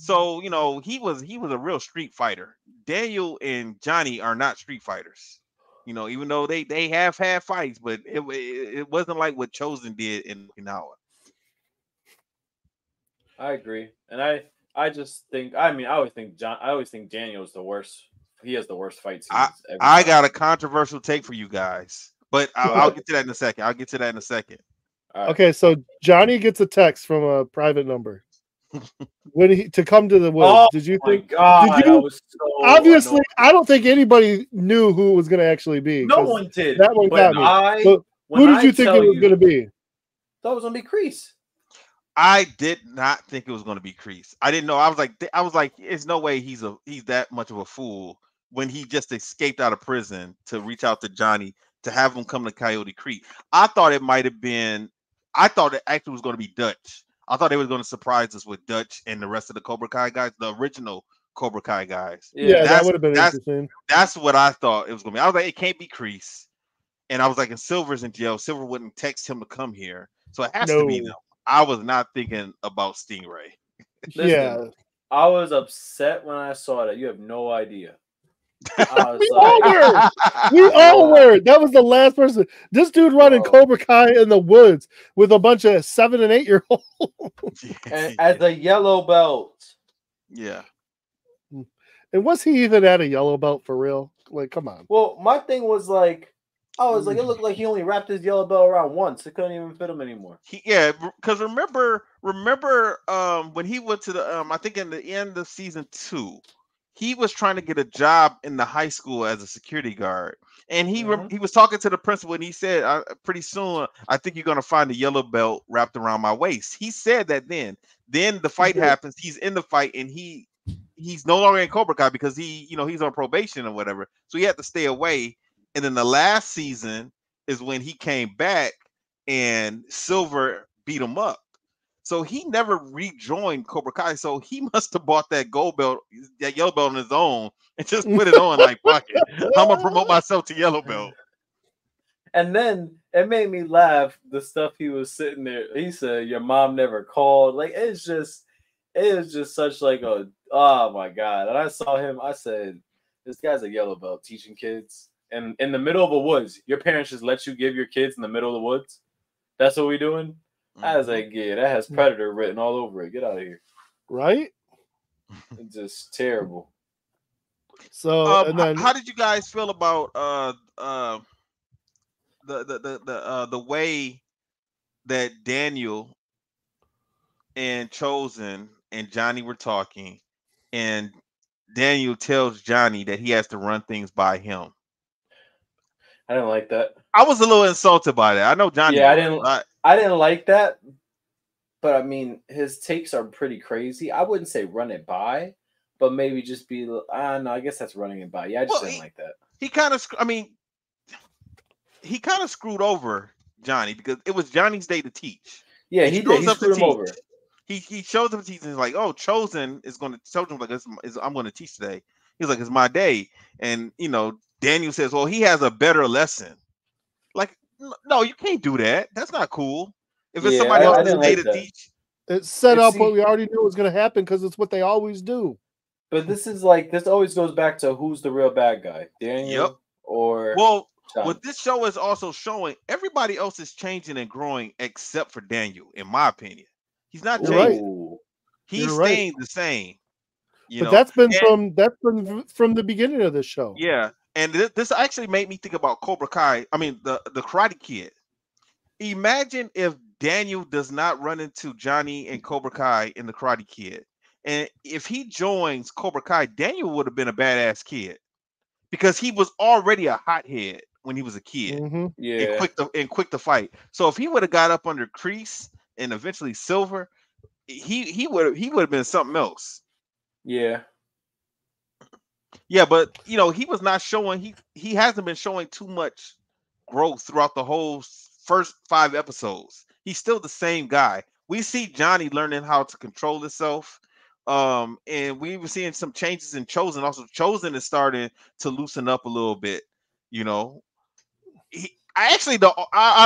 So, he was a real street fighter. Daniel and Johnny are not street fighters. Even though they have had fights, but it wasn't like what Chosen did in Okinawa. I agree. And I just think, I always think Daniel's the worst. He has the worst fight scenes. I got a controversial take for you guys, but I'll get to that in a second. Right. Okay, so Johnny gets a text from a private number. To come to the woods. Did you think? God, did you? annoying. Obviously, I don't think anybody knew who it was going to actually be. No one did. That one got me. So who did you think it was going to be? Thought it was going to be Kreese. I did not think it was going to be Kreese. I didn't know. I was like, there's no way he's that much of a fool when he just escaped out of prison to reach out to Johnny to have him come to Coyote Creek. I thought it actually was going to be Dutch. I thought they were going to surprise us with Dutch and the rest of the Cobra Kai guys, the original Cobra Kai guys. Yeah, that That's would have been that's interesting. that's what I thought it was gonna be. I was like, it can't be Kreese. And I was like, if Silver's in jail, Silver wouldn't text him to come here. So it has to be them. No. I was not thinking about Stingray. Yeah. Listen, I was upset when I saw that. You have no idea. I was We all were. We all were. That was the last person. This dude running Bro. Cobra Kai in the woods with a bunch of 7 and 8 year olds. And at the yellow belt. Yeah. And was he even at a yellow belt for real? Like, come on. Well, my thing was like, I was like, it looked like he only wrapped his yellow belt around once. It couldn't even fit him anymore. Because remember when he went to the I think in the end of season 2, he was trying to get a job in the high school as a security guard, and he was talking to the principal, and he said, "Pretty soon, I think you're gonna find a yellow belt wrapped around my waist." He said that then. Then the fight happens. He's in the fight, and he's no longer in Cobra Kai because he's on probation or whatever, so he had to stay away. And then the last season is when he came back and Silver beat him up. So he never rejoined Cobra Kai. So he must have bought that gold belt, that yellow belt on his own and just put it on like, fuck it. I'm going to promote myself to yellow belt. And then it made me laugh, the stuff he was sitting there. He said, your mom never called. Like, it is just such like oh my God. And I saw him, I said, this guy's a yellow belt teaching kids. And in the middle of the woods, your parents just let you give your kids in the middle of the woods. That's what we doing. I was like, yeah, that has Predator written all over it. Get out of here. Right? It's just terrible. So and then how did you guys feel about the way that Daniel and Chosen and Johnny were talking, and Daniel tells Johnny that he has to run things by him? I didn't like that. I was a little insulted by that. I know Johnny. Yeah, I didn't like that. But I mean, his takes are pretty crazy. I wouldn't say run it by, but maybe just be. No, I guess that's running it by. Yeah, I just didn't like that. He kind of screwed over Johnny because it was Johnny's day to teach. Yeah, he did. He screwed him over. He shows up to teach and he's like, "Oh, Chosen is going to tell him like I'm going to teach today." He's like, "It's my day," and Daniel says, "Well, he has a better lesson." Like, no, you can't do that. That's not cool. If it's somebody else's day to teach, it set up what we already knew was going to happen because it's what they always do. But this always goes back to who's the real bad guy, Daniel or Johnny. What this show is also showing, everybody else is changing and growing except for Daniel. In my opinion, he's not changing. He's staying the same. But that's been from the beginning of this show. Yeah. And this actually made me think about Cobra Kai. I mean, the Karate Kid. Imagine if Daniel does not run into Johnny and Cobra Kai in the Karate Kid. And if he joins Cobra Kai, Daniel would have been a badass kid because he was already a hothead when he was a kid. Mm-hmm. Yeah. And quick to fight. So if he would have got up under Kreese and eventually Silver, he would have been something else. Yeah. Yeah, but he was not showing. He hasn't been showing too much growth throughout the whole first 5 episodes. He's still the same guy. We see Johnny learning how to control himself, and we were seeing some changes in Chosen. Also, Chosen is starting to loosen up a little bit. Out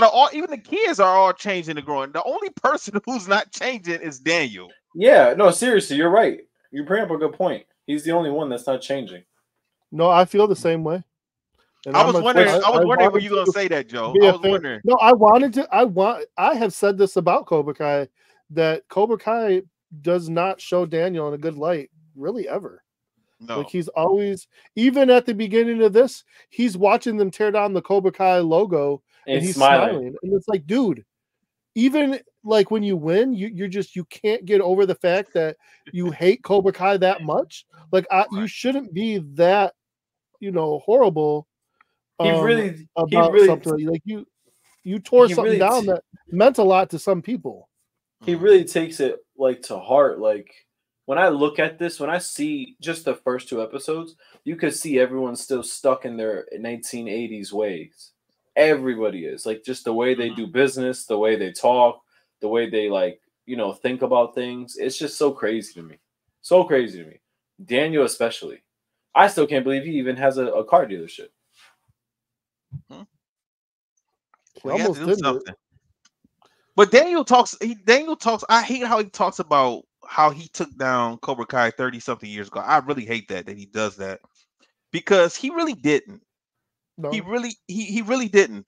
of all, even the kids are all changing and growing. The only person who's not changing is Daniel. Yeah, no, seriously, you're right. You bring up a good point. He's the only one that's not changing. No, I feel the same way. And I was wondering were you going to say that, Joe? I was wondering. No, I have said this about Cobra Kai, that Cobra Kai does not show Daniel in a good light, really, ever. No. Like, he's always, even at the beginning of this, he's watching them tear down the Cobra Kai logo and he's smiling. And it's like, dude, even like when you win, you can't get over the fact that you hate Cobra Kai that much. Like, you shouldn't be that, horrible. He really something like you tore something down that meant a lot to some people. He really takes it like to heart. Like, when I look at this, when I see just the first 2 episodes, you could see everyone's still stuck in their 1980s ways. Everybody is, like, just the way they do business, the way they talk, the way they think about things. It's just so crazy to me. So crazy to me. Daniel especially. I still can't believe he even has a car dealership. He Well, he had to almost do didn't. something. But Daniel talks. I hate how he talks about how he took down Cobra Kai 30-something years ago. I really hate that he does that because he really didn't. No. He really didn't.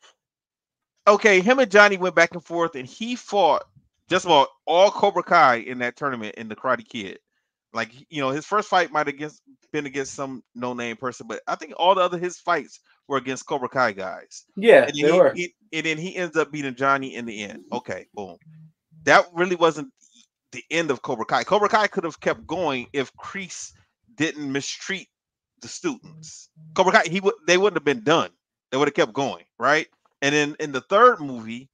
Okay, him and Johnny went back and forth, and he fought just about all Cobra Kai in that tournament in the Karate Kid. Like, his first fight might have been against some no-name person, but I think all the other his fights were against Cobra Kai guys. Yeah, And they were. And then he ends up beating Johnny in the end. Okay, boom. That really wasn't the end of Cobra Kai. Cobra Kai could have kept going if Kreese didn't mistreat the students. Cobra Kai, they wouldn't have been done. They would have kept going, right? And then in the third movie,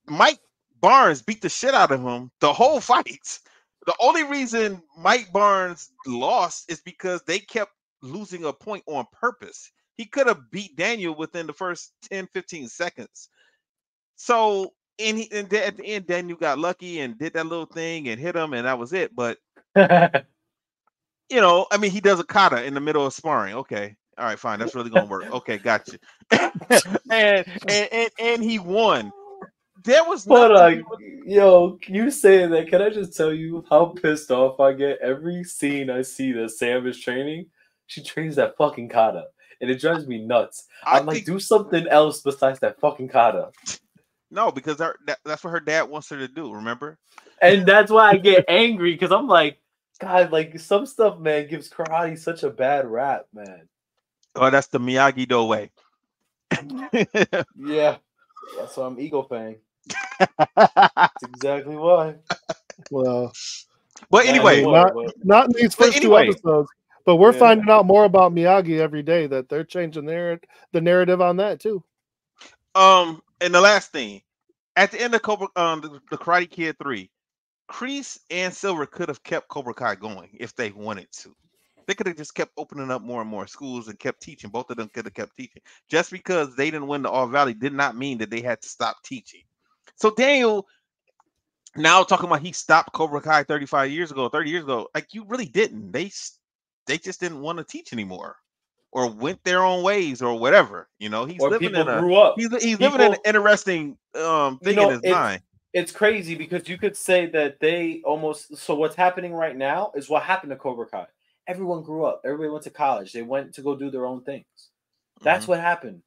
Mike Barnes beat the shit out of him the whole fight. The only reason Mike Barnes lost is because they kept losing a point on purpose. He could have beat Daniel within the first 10, 15 seconds. So, at the end, Daniel got lucky and did that little thing and hit him, and that was it. But, he does a kata in the middle of sparring. Okay. All right, fine. That's really going to work. Okay, gotcha. and he won. There was nothing. Yo, you saying that? Can I just tell you how pissed off I get every scene I see that Sam is training? She trains that fucking kata, and it drives me nuts. I'm like, do something else besides that fucking kata. No, because that's what her dad wants her to do. Remember? And that's why I get angry because I'm like, God, like some stuff, man, gives karate such a bad rap, man. Oh, that's the Miyagi-Do way. Yeah, that's why I'm Eagle fan. That's exactly why. Well, but anyway, not in these first two episodes, but we're finding out more about Miyagi every day. That they're changing the narrative on that too. And the last thing, at the end of Cobra, the Karate Kid 3, Kreese and Silver could have kept Cobra Kai going if they wanted to. They could have just kept opening up more and more schools and kept teaching. Both of them could have kept teaching. Just because they didn't win the All Valley did not mean that they had to stop teaching. So Daniel, now talking about he stopped Cobra Kai 30 years ago, like you really didn't. They just didn't want to teach anymore, or went their own ways, or whatever. He's or living grew up. He's living in an interesting thing in his mind. It's crazy because you could say that they almost. So what's happening right now is what happened to Cobra Kai. Everyone grew up. Everybody went to college. They went to go do their own things. That's what happened.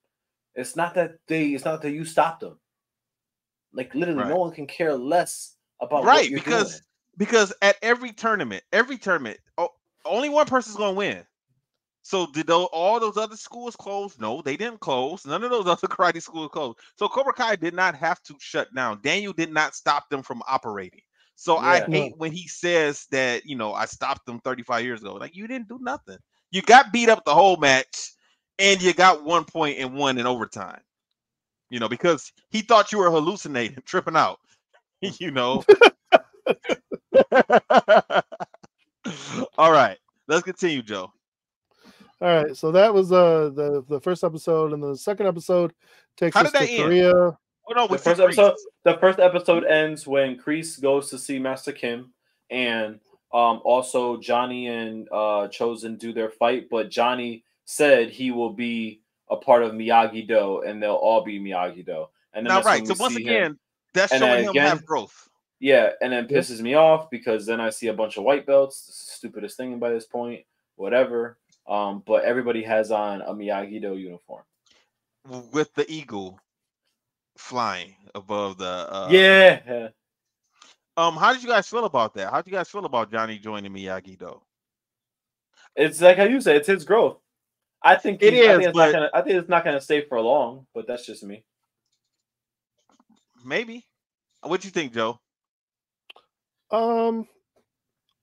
It's not that you stopped them. Like literally, no one can care less about what you're doing. Because at every tournament, only one person's going to win. So did all those other schools close? No, they didn't close. None of those other karate schools closed. So Cobra Kai did not have to shut down. Daniel did not stop them from operating. So I hate when he says that, I stopped them 35 years ago. Like, you didn't do nothing. You got beat up the whole match, and you got 1 point and won in overtime. Because he thought you were hallucinating, tripping out. All right, let's continue, Joe. All right, so that was the first episode, and the second episode takes us to Korea. Oh, no, the first episode ends when Kreese goes to see Master Kim, and also Johnny and Chosen do their fight, but Johnny said he will be a part of Miyagi-Do, and they'll all be Miyagi-Do. And then so once again, that's showing him have growth. Yeah, and then pisses me off because then I see a bunch of white belts. This is the stupidest thing by this point. Whatever. But everybody has on a Miyagi-Do uniform with the eagle flying above the. How did you guys feel about that? How did you guys feel about Johnny joining Miyagi-Do? It's like how you say, it's his growth. I think it is. I think it's not gonna stay for long, but that's just me. Maybe. What do you think, Joe?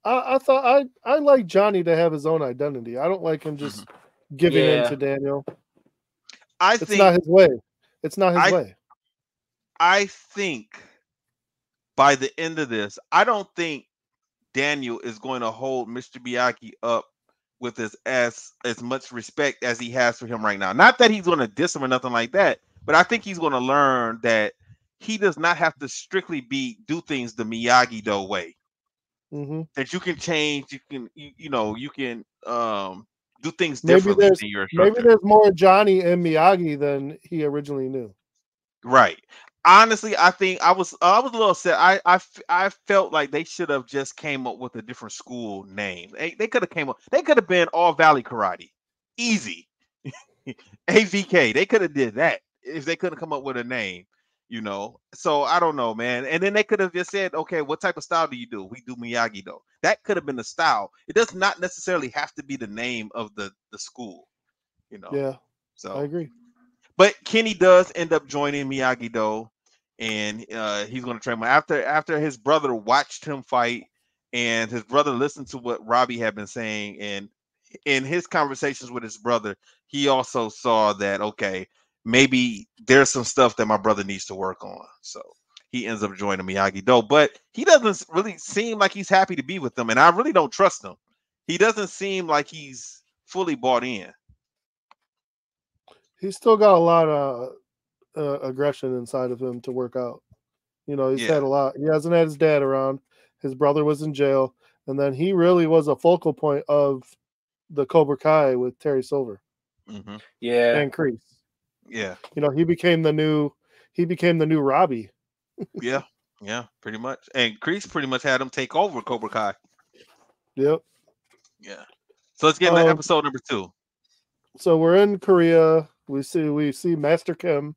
I thought I like Johnny to have his own identity. I don't like him just giving in to Daniel. It's not his way. It's not his way. I think by the end of this, I don't think Daniel is going to hold Mr. Miyagi up with as much respect as he has for him right now. Not that he's going to diss him or nothing like that, but I think he's going to learn that he does not have to strictly do things the Miyagi-Do way. that you can change. You can you can do things Maybe differently there's than your instructor. more Johnny and Miyagi than he originally knew. Right. Honestly, I think I was a little upset. I felt like they should have just came up with a different school name. They could have came up. They could have been All Valley Karate, easy. AVK. They could have did that if they couldn't come up with a name. So I don't know, man. And then they could have just said, okay, what type of style do you do? We do Miyagi Do. That could have been the style. It does not necessarily have to be the name of the school. Yeah, So I agree. But Kenny does end up joining Miyagi Do, and he's going to train him after his brother watched him fight, and his brother listened to what Robbie had been saying, and in his conversations with his brother, he also saw that okay, maybe there's some stuff that my brother needs to work on. So he ends up joining Miyagi Do, but he doesn't really seem like he's happy to be with them, and I really don't trust him. He doesn't seem like he's fully bought in. He's still got a lot of aggression inside of him to work out. He's had a lot. He hasn't had his dad around. His brother was in jail, and then he really was a focal point of the Cobra Kai with Terry Silver. Yeah, and Kreese. Yeah, he became the new Robbie. yeah, pretty much. And Kreese pretty much had him take over Cobra Kai. Yep. Yeah. So let's get into episode number 2. So we're in Korea. We see Master Kim,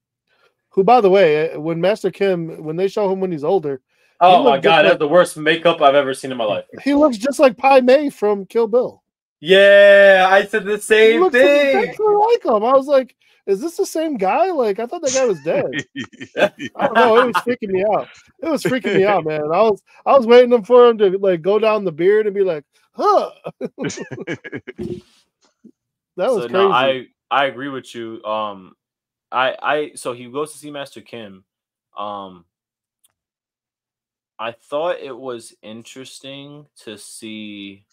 who, by the way, when they show him when he's older. Oh my God, that's the worst makeup I've ever seen in my life. He looks just like Pai Mei from Kill Bill. Yeah, I said the same thing. Exactly like him. I was like, is this the same guy? Like, I thought that guy was dead. I don't know. It was freaking me out. It was freaking me out, man. I was waiting for him to like go down the beard and be like, huh. That was crazy. No, I agree with you. So he goes to see Master Kim. I thought it was interesting to see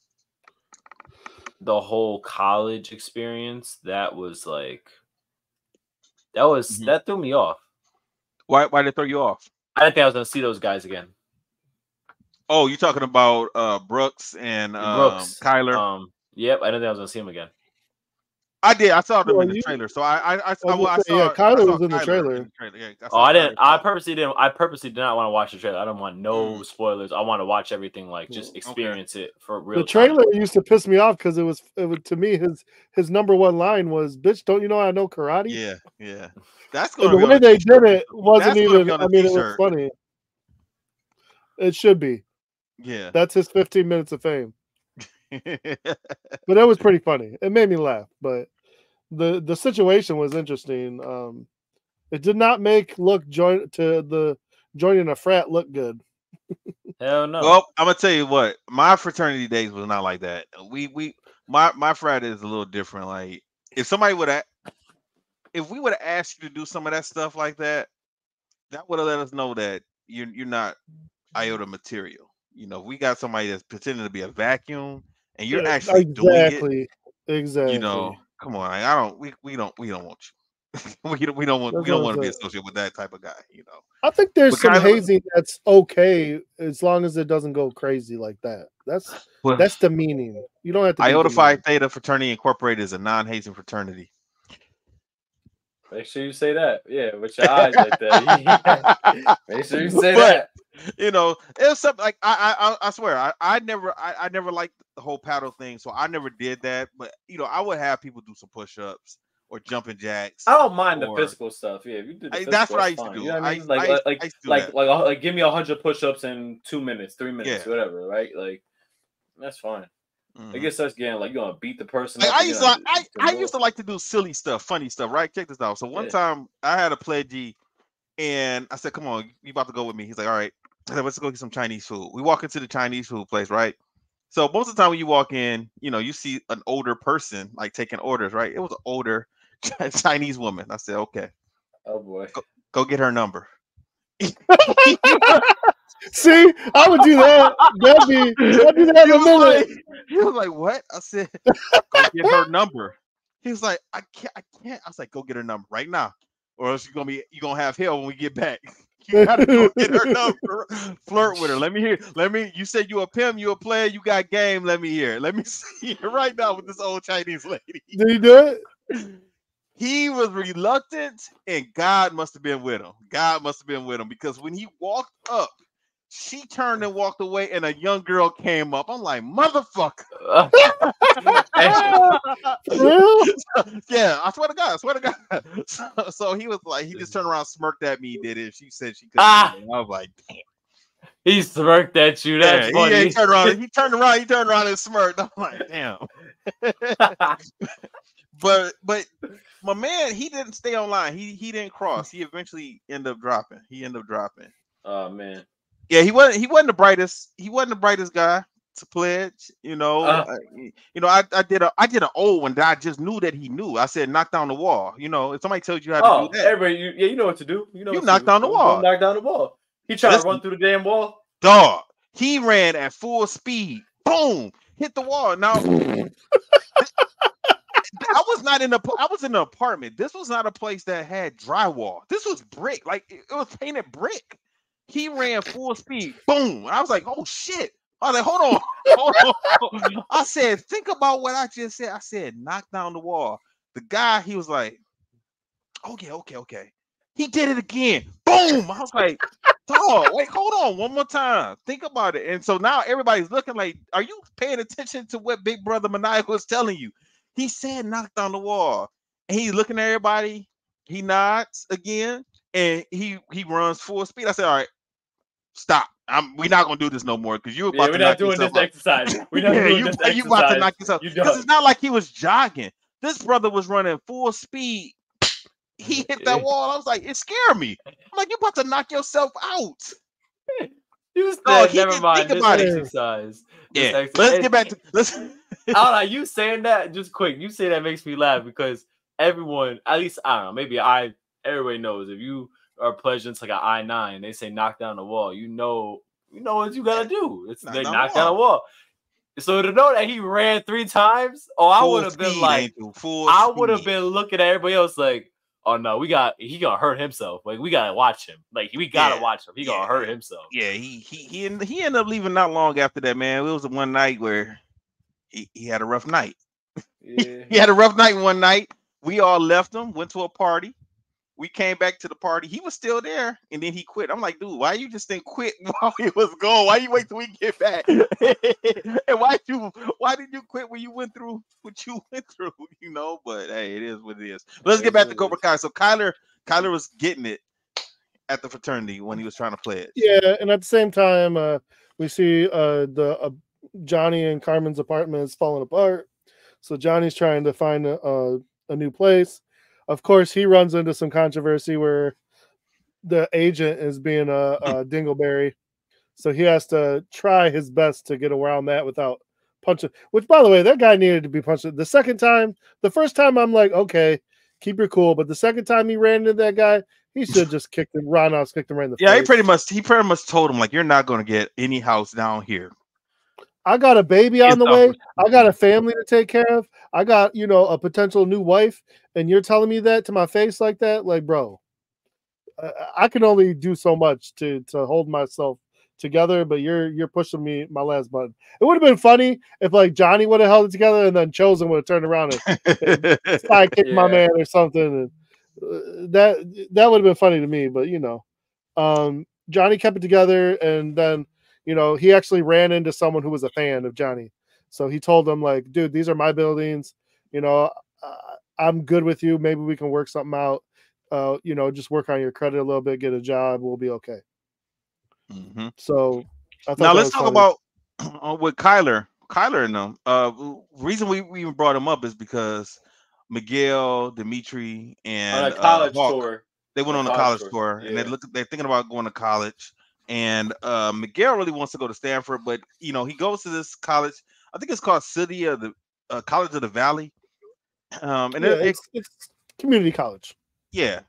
the whole college experience. That was like that threw me off. Why did it throw you off? I didn't think I was gonna see those guys again. Oh, you're talking about Brooks and Kyler. Yep, I didn't think I was gonna see him again. I did. I saw them in the trailer. So I saw Kyler was in the trailer. Yeah, I didn't. I purposely did not want to watch the trailer. I don't want no spoilers. I want to watch everything, like just experience it for real. The trailer used to piss me off because it was to me his number one line was, "Bitch, don't you know I know karate?" Yeah. That's going the way they did it wasn't even. I mean, it was funny. It should be. Yeah. That's his 15 minutes of fame. But it was pretty funny. It made me laugh. But the situation was interesting. It did not make joining a frat look good. Hell no. Well, I'm gonna tell you what, my fraternity days was not like that. My frat is a little different. Like if we would have asked you to do some of that stuff like that, that would have let us know that you're not iota material. We got somebody that's pretending to be a vacuum and you're actually doing it. Exactly. Come on. We don't want you. we don't want to be associated with that type of guy, I think there's some hazing that's okay as long as it doesn't go crazy like that. That's demeaning. You don't have to. Iota Phi Theta Fraternity Incorporated is a non-hazing fraternity. Make sure you say that. Yeah, with your eyes like that. Make sure you say that. It's something like I swear I never liked the whole paddle thing, so I never did that. But I would have people do some push-ups or jumping jacks. I don't mind the physical stuff. Yeah, if you do the physical, that's what I used to do. You know what I mean? Like give me 100 push-ups in 2 minutes, 3 minutes, whatever. Right? Like that's fine. I guess that's getting like you're gonna beat the person. I used to like to do silly stuff, funny stuff. Right? Check this out. So one time I had a pledgee, and I said, "Come on, you about to go with me?" He's like, "All right." I said, "Let's go get some Chinese food." We walk into the Chinese food place, right? So most of the time when you walk in, you see an older person like taking orders, right? It was an older Chinese woman. I said, "Okay." Oh boy. Go get her number. See, I would do that. That'd be that in a minute. He was like, "What?" I said, "Go get her number." He was like, I can't. I was like, "Go get her number right now, or else you're gonna have hell when we get back." You gotta go get her number. Flirt with her. Let me hear. You said you a pimp, you a player, you got game. Let me hear. Let me see it right now with this old Chinese lady. Did he do it? He was reluctant, and God must have been with him. God must have been with him because when he walked up, she turned and walked away, and a young girl came up. I'm like, motherfucker. Yeah, I swear to God. So he was like, he just turned around, smirked at me, did it. She said she couldn't do it. I was like, damn. He smirked at you. That's funny. He turned around and smirked. I'm like, damn. But my man, he didn't stay online. He didn't cross. He eventually ended up dropping. Oh man. Yeah, he wasn't the brightest. He wasn't the brightest guy to pledge. You know, I did an old one that I just knew that he knew. I said, knock down the wall. You know, if somebody tells you how to do that, everybody, you know what to do. You knock down the wall. Knock down the wall. He tried to run through the damn wall. Dog. He ran at full speed. Boom. Hit the wall. Now, I was in an apartment. This was not a place that had drywall. This was brick. Like, it was painted brick. He ran full speed. Boom. I was like, oh, shit. I was like, hold on. I said, think about what I just said. I said, knock down the wall. The guy, he was like, okay. He did it again. Boom. I was like, dog, wait, hold on one more time. Think about it. And so now everybody's looking like, are you paying attention to what Big Brother Maniacal is telling you? He said, knock down the wall. And he's looking at everybody. He nods again. And he runs full speed. I said, all right, stop. We're not gonna do this no more because you're about to knock yourself out. Exercise. We're not doing this exercise. You about to knock yourself because it's not like he was jogging. This brother was running full speed. He hit that wall. I was like, it scared me. I'm like, you're about to knock yourself out. You said, never mind. This exercise. Yeah. Let's get back to you saying that just quick. You say that makes me laugh because everyone, at least I don't know, everybody knows if you are pledging to like an I-9, they say knock down the wall. You know what you gotta do. It's they knock down the wall. So to know that he ran 3 times, I would have been like, I would have been looking at everybody else like, oh no, he gonna hurt himself. Like we gotta watch him. Like we gotta watch him. He gonna hurt himself. Yeah, he ended up leaving not long after that, man. It was the one night where he had a rough night. Yeah. He had a rough night one night. We all left him, went to a party. We came back to the party. He was still there, and then he quit. I'm like, dude, why you just didn't quit while he was gone? Why you wait till we get back? And why did you quit when you went through what you went through? You know, but hey, it is what it is. Let's get back to Cobra Kai. So Kyler was getting it at the fraternity when he was trying to play it. Yeah, and at the same time, we see the Johnny and Carmen's apartment is falling apart. So Johnny's trying to find a new place. Of course, he runs into some controversy where the agent is being a dingleberry. So he has to try his best to get around that without punching. Which, by the way, that guy needed to be punched. The first time, I'm like, okay, keep your cool. But the second time he ran into that guy, he should have just kicked him. Roundhouse kicked him right in the face. Yeah, he pretty much told him, like, you're not going to get any house down here. I got a baby on the way. I got a family to take care of. I got, a potential new wife. And you're telling me that to my face like that? Like, bro, I can only do so much to hold myself together, but you're pushing me my last button. It would have been funny if like Johnny would have held it together and then Chosen would have turned around and sidekicked my man or something. And that would have been funny to me, but Johnny kept it together, and then he actually ran into someone who was a fan of Johnny. So he told him like, dude, these are my buildings. I'm good with you. Maybe we can work something out. Just work on your credit a little bit, get a job. We'll be okay. Mm-hmm. So now let's talk about with Kyler and them. Reason we even brought him up is because Miguel, Dimitri, and on a college tour. They went on a college tour, and they're thinking about going to college. And Miguel really wants to go to Stanford, but he goes to this college. I think it's called City of the College of the Valley. And it's community college. Yeah.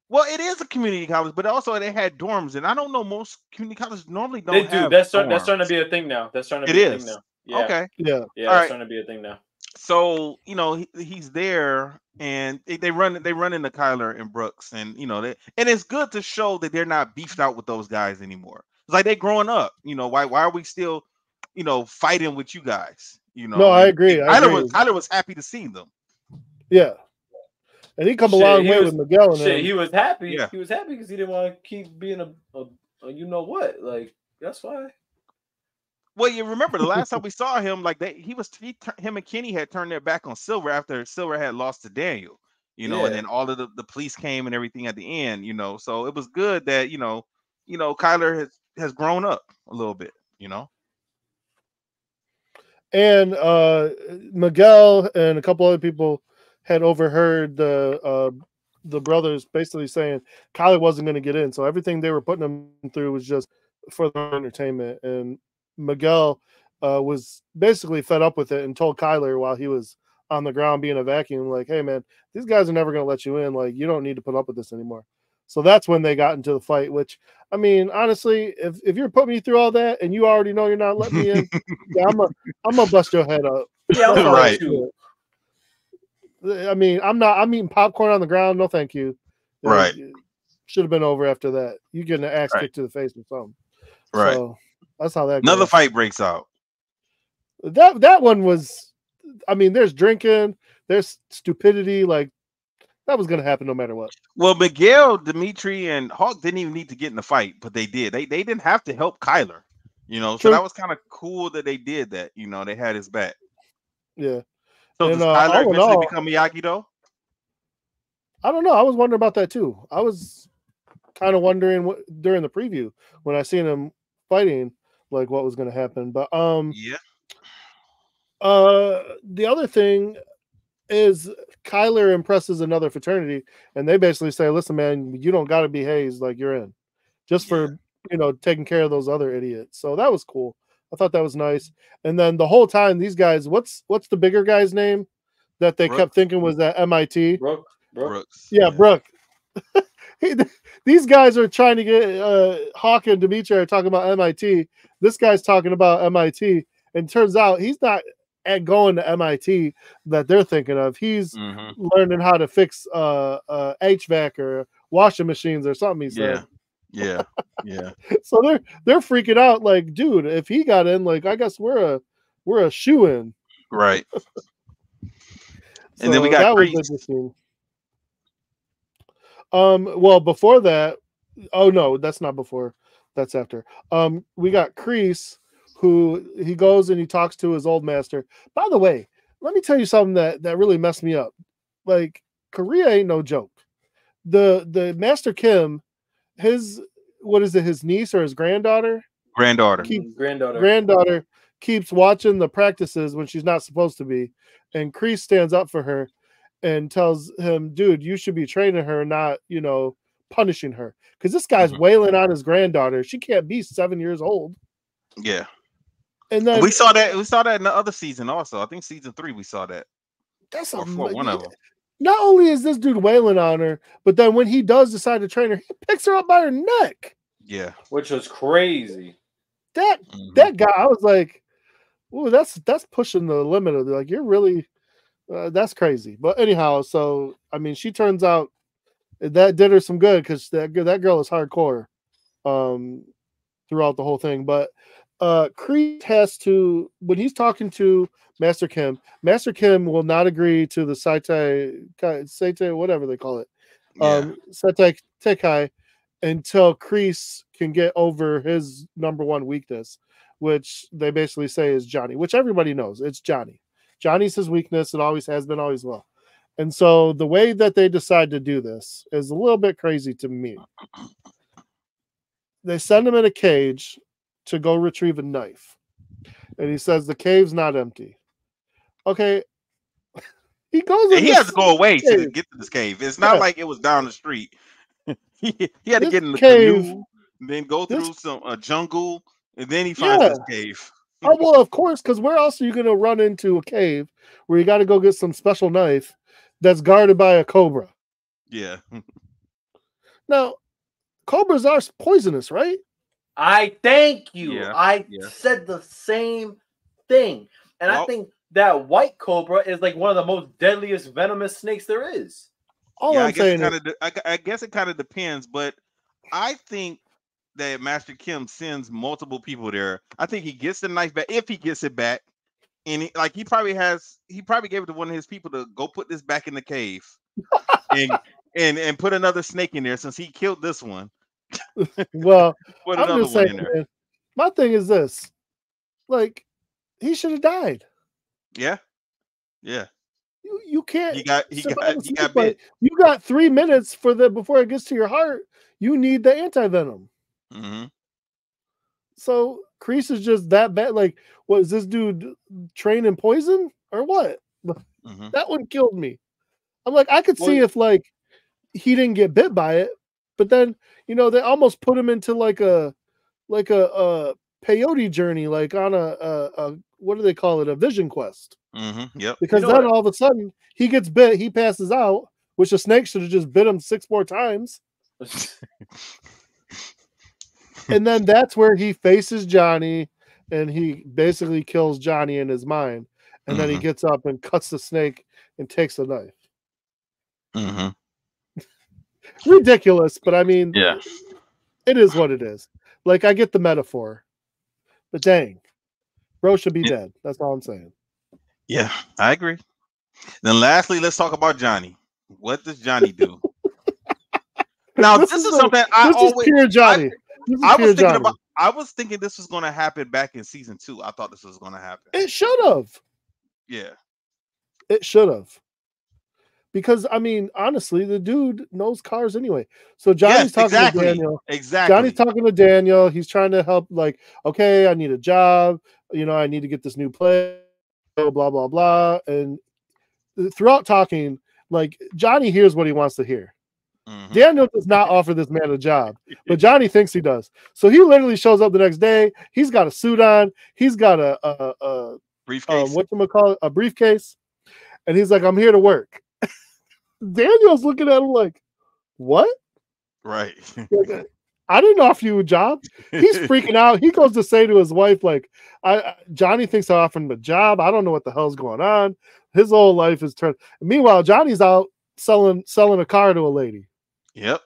Well, it is a community college, but also they had dorms, and I don't know, most community colleges normally don't have That's dorms. starting to be a thing now. That's starting to be a thing now. Yeah. Okay. Yeah. Yeah, that's starting to be a thing now. So he's there, and they run into Kyler and Brooks, and and it's good to show that they're not beefed out with those guys anymore. It's like they're growing up. Why are we still fighting with you guys? No, I and agree. Kyler was happy to see them. Yeah, and he come a long way with Miguel and him. He was happy. Yeah. He was happy because he didn't want to keep being a like that's why. Well, you remember the last time we saw him, like him and Kenny had turned their back on Silver after Silver had lost to Daniel, and then all of the police came and everything at the end, So it was good that Kyler has grown up a little bit, And Miguel and a couple other people had overheard the brothers basically saying Kyler wasn't going to get in, so everything they were putting him through was just for the entertainment. And Miguel was basically fed up with it and told Kyler while he was on the ground being a vacuum, like, hey man, these guys are never going to let you in. Like, you don't need to put up with this anymore. So that's when they got into the fight, which, I mean, honestly, if you're putting me through all that and you already know you're not letting me in, yeah, I'm gonna bust your head up. Yeah, I'm right. I mean, I'm eating popcorn on the ground. No, thank you. Right. Should have been over after that. You getting an axe kicked to the face or something. Right. So that's how that Another goes. fight breaks out. That one was, I mean, there's drinking, there's stupidity. Like, that was going to happen no matter what. Well, Miguel, Dimitri, and Hawk didn't even need to get in the fight, but they did. They didn't have to help Kyler, So True. that was kind of cool that they did that. They had his back. Yeah. So does Kyler eventually become Miyagi, though? I don't know. I was wondering about that, too. I was kind of wondering during the preview when I seen him fighting, like, what was going to happen. But yeah. The other thing is Kyler impresses another fraternity, and they basically say, listen, man, you don't got to be hazed, like, you're in, just for taking care of those other idiots. So that was cool. I thought that was nice. And then the whole time, these guys, what's the bigger guy's name that they kept thinking was at MIT? Brooks. Yeah, Brooke. These guys are trying to get Hawk and Dimitri are talking about MIT. This guy's talking about MIT, and turns out he's not going to MIT that they're thinking of. He's learning how to fix HVAC or washing machines or something. He said. Yeah. So they're freaking out, like, dude, if he got in, like, I guess we're a shoe in. Right. And then we got that was interesting. Well, before that, oh no, that's not before. That's after. We got Kreese, who he goes and he talks to his old master. By the way, let me tell you something that really messed me up. Like, Korea ain't no joke. The Master Kim, his niece or his granddaughter? Granddaughter keeps watching the practices when she's not supposed to be, and Kreese stands up for her and tells him, dude, you should be training her, not punishing her, because this guy's wailing on his granddaughter. She can't be 7 years old. Yeah. And then we saw that in the other season also. I think season 3 we saw that. That's one of them. Not only is this dude wailing on her, but then when he does decide to train her, he picks her up by her neck. Yeah. Which was crazy. That guy, I was like, ooh, that's pushing the limit of like, you're really that's crazy. But anyhow, so I mean, she turns out that did her some good, because that girl is hardcore throughout the whole thing. But Kreese has to, when he's talking to Master Kim will not agree to the Seitai, whatever they call it, Seitai Tekai, until Kreese can get over his number one weakness, which they basically say is Johnny, which everybody knows. It's Johnny. Johnny's his weakness. It always has been, always will. And so the way that they decide to do this is a little bit crazy to me. They send him in a cage to go retrieve a knife. And he says the cave's not empty. Okay. He goes in he has to go away to get to this cave. It's not like it was down the street. he had to get in the canoe, then go through some jungle, and then he finds this cave. Oh, well, of course, because where else are you going to run into a cave where you got to go get some special knife that's guarded by a cobra? Yeah. Now, cobras are poisonous, right? I thank you. Yeah. I said the same thing. And I think that white cobra is like one of the most deadliest venomous snakes there is. All I'm saying is, I guess it kind of depends, but I think that Master Kim sends multiple people there. I think he gets the knife back if he gets it back, and he probably gave it to one of his people to go put this back in the cave, and put another snake in there since he killed this one. well, put I'm another just one saying, in there. man, my thing is this: like, he should have died. Yeah. You can't. He got bit. You got 3 minutes before it gets to your heart. You need the anti-venom. Mm-hmm. So Kreese is just that bad. Like, what is this dude trained in poison or what? Mm-hmm. That one killed me. I'm like, I could see if like he didn't get bit by it, but then they almost put him into like a peyote journey, like on a what do they call it? A vision quest. Mm-hmm. Yep. Because then all of a sudden he gets bit, he passes out, which the snake should have just bit him 6 more times. And then that's where he faces Johnny and he basically kills Johnny in his mind. And then he gets up and cuts the snake and takes the knife. Mm-hmm. Ridiculous, but I mean, yeah, it is what it is. Like, I get the metaphor, but dang, bro should be dead. That's all I'm saying. Yeah, I agree. Then lastly, let's talk about Johnny. What does Johnny do? Now, this is something I always pure Johnny. I was thinking this was going to happen back in season 2. I thought this was going to happen. It should have. Yeah. It should have. Because, I mean, honestly, the dude knows cars anyway. So Johnny's talking to Daniel. Exactly. Johnny's talking to Daniel. He's trying to help, like, okay, I need a job. I need to get this new place, blah, blah, blah. And throughout talking, like, Johnny hears what he wants to hear. Mm-hmm. Daniel does not offer this man a job, but Johnny thinks he does. So he literally shows up the next day. He's got a suit on. He's got a briefcase. Whatchamacallit, a briefcase. And he's like, I'm here to work. Daniel's looking at him like, what? Right. Like, I didn't offer you a job. He's freaking out. He goes to say to his wife, like, Johnny thinks I offered him a job. I don't know what the hell's going on. His whole life is turned. Meanwhile, Johnny's out selling a car to a lady. Yep.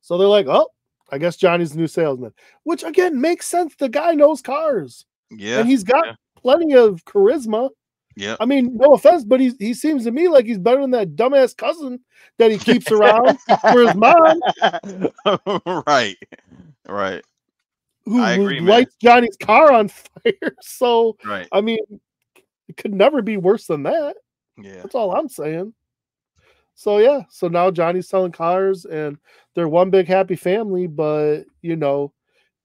So they're like, oh, I guess Johnny's the new salesman, which again makes sense. The guy knows cars. Yeah. And he's got plenty of charisma. Yeah. I mean, no offense, but he seems to me like he's better than that dumbass cousin that he keeps around for his mom. Right. Who lights Johnny's car on fire. So, right. I mean, it could never be worse than that. Yeah. That's all I'm saying. So, yeah. So now Johnny's selling cars and they're one big happy family. But,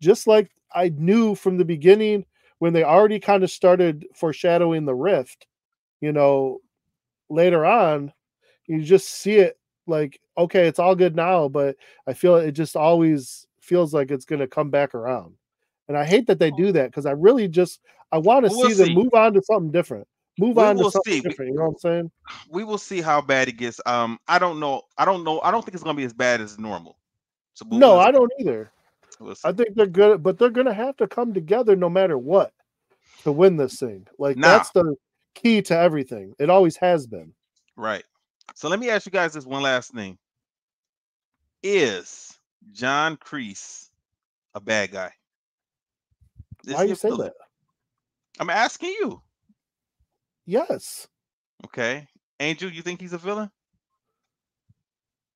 just like I knew from the beginning when they already kind of started foreshadowing the rift, later on, you just see it like, okay, it's all good now. But I feel it just always feels like it's going to come back around. And I hate that they do that because I really I want to see them move on to something different. Different. You know what I'm saying? We will see how bad it gets. I don't know. I don't think it's gonna be as bad as normal. So no, I don't either. I think they're good, but they're gonna have to come together no matter what to win this thing. Like that's the key to everything. It always has been. Right. So let me ask you guys this one last thing. Is John Kreese a bad guy? Why you say that? I'm asking you. Yes. Okay. Angel, you think he's a villain?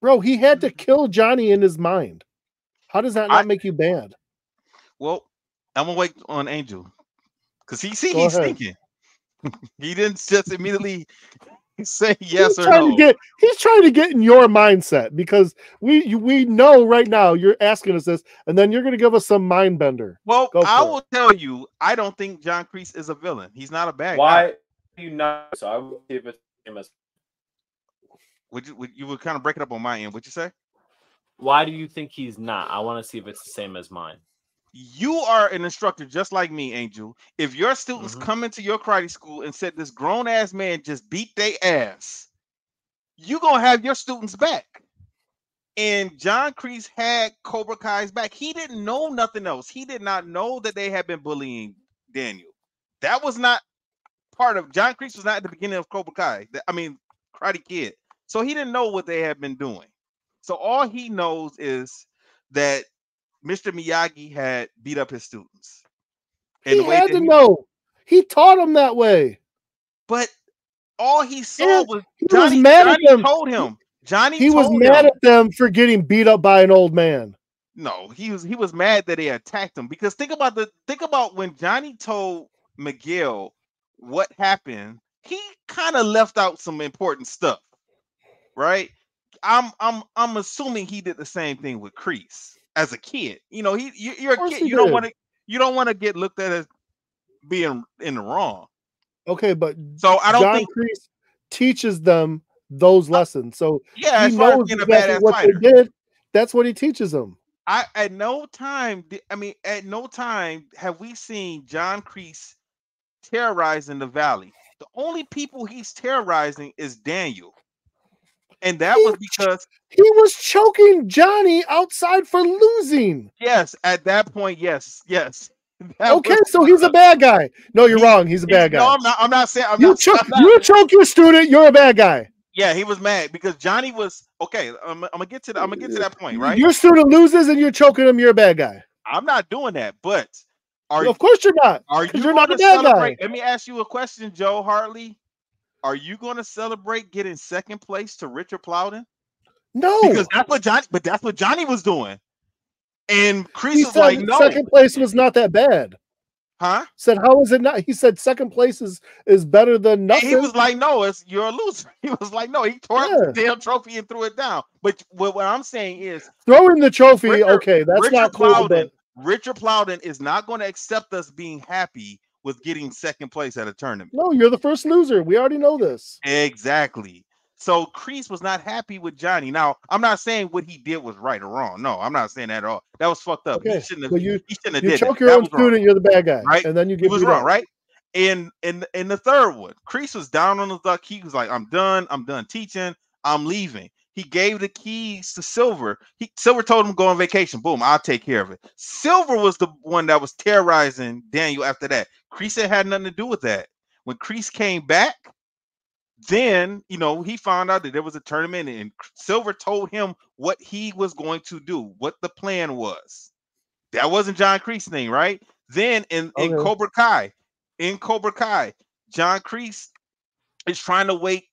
Bro, he had to kill Johnny in his mind. How does that not make you bad? Well, I'm gonna wait on Angel. Because he's thinking. He didn't just immediately say yes or no. He's trying to get in your mindset because we know right now you're asking us this, and then you're going to give us some mind bender. Well, I will tell you, I don't think John Kreese is a villain. He's not a bad guy. Why you not? So I will see if it's the same as. You would kind of break it up on my end. What'd you say? Why do you think he's not? I want to see if it's the same as mine. You are an instructor just like me, Angel. If your students come into your karate school and said this grown-ass man just beat their ass, you're going to have your students back. And John Kreese had Cobra Kai's back. He didn't know nothing else. He did not know that they had been bullying Daniel. That was not part of John Kreese was not at the beginning of Cobra Kai. I mean, Karate Kid. So he didn't know what they had been doing. So all he knows is that Mr. Miyagi had beat up his students. He had to know. He taught him that way. But all he saw was Johnny told him. He was mad at them for getting beat up by an old man. No, he was mad that they attacked him, because think about when Johnny told Miguel what happened. He kind of left out some important stuff, right? I'm assuming he did the same thing with Kreese as a kid. You know, you're a kid. You don't want to get looked at as being in the wrong. Okay, but so I don't John think Kreese teaches them those lessons. So yeah, he knows exactly what they did. That's what he teaches them. At no time have we seen John Kreese terrorizing the valley. The only people he's terrorizing is Daniel. And that was because he was choking Johnny outside for losing. Yes, at that point, yes. Okay, so he's a bad guy. No, you're wrong. He's a bad guy. No, I'm not saying you choke your student, you're a bad guy. Yeah, he was mad because Johnny was okay. I'm gonna get to that point, right? Your student loses and you're choking him, you're a bad guy. I'm not doing that, but of course you're not. You're not a bad guy. Let me ask you a question, Joe Hartley. Are you going to celebrate getting second place to Richard Plowden? No, because that's what Johnny was doing. And Kreese was like, no. Second place was not that bad. Huh? Said, how is it not? He said second place is better than nothing. He was like, no, you're a loser. He was like, no, he tore up the damn trophy and threw it down. But what I'm saying is, throwing the trophy, that's not cool. But Richard Plowden is not going to accept us being happy with getting second place at a tournament. No, you're the first loser. We already know this. Exactly. So Kreese was not happy with Johnny. Now, I'm not saying what he did was right or wrong. No, I'm not saying that at all. That was fucked up. Okay. He shouldn't have you did choke that. your That own was student, wrong. you're the bad guy. Right? And then you get He was wrong, right? In the third one, Kreese was down on the luck. He was like, I'm done teaching. I'm leaving. He gave the keys to Silver. Silver told him to go on vacation. Boom, I'll take care of it. Silver was the one that was terrorizing Daniel after that. Kreese had nothing to do with that. When Kreese came back, then, he found out that there was a tournament and Silver told him what he was going to do, what the plan was. That wasn't John Kreese's thing, right? Then in Cobra Kai, John Kreese is trying to wake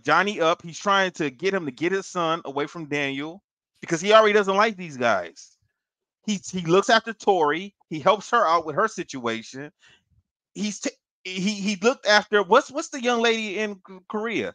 Johnny up. He's trying to get him to get his son away from Daniel because he already doesn't like these guys. He looks after Tori. He helps her out with her situation. He looked after what's the young lady in Korea.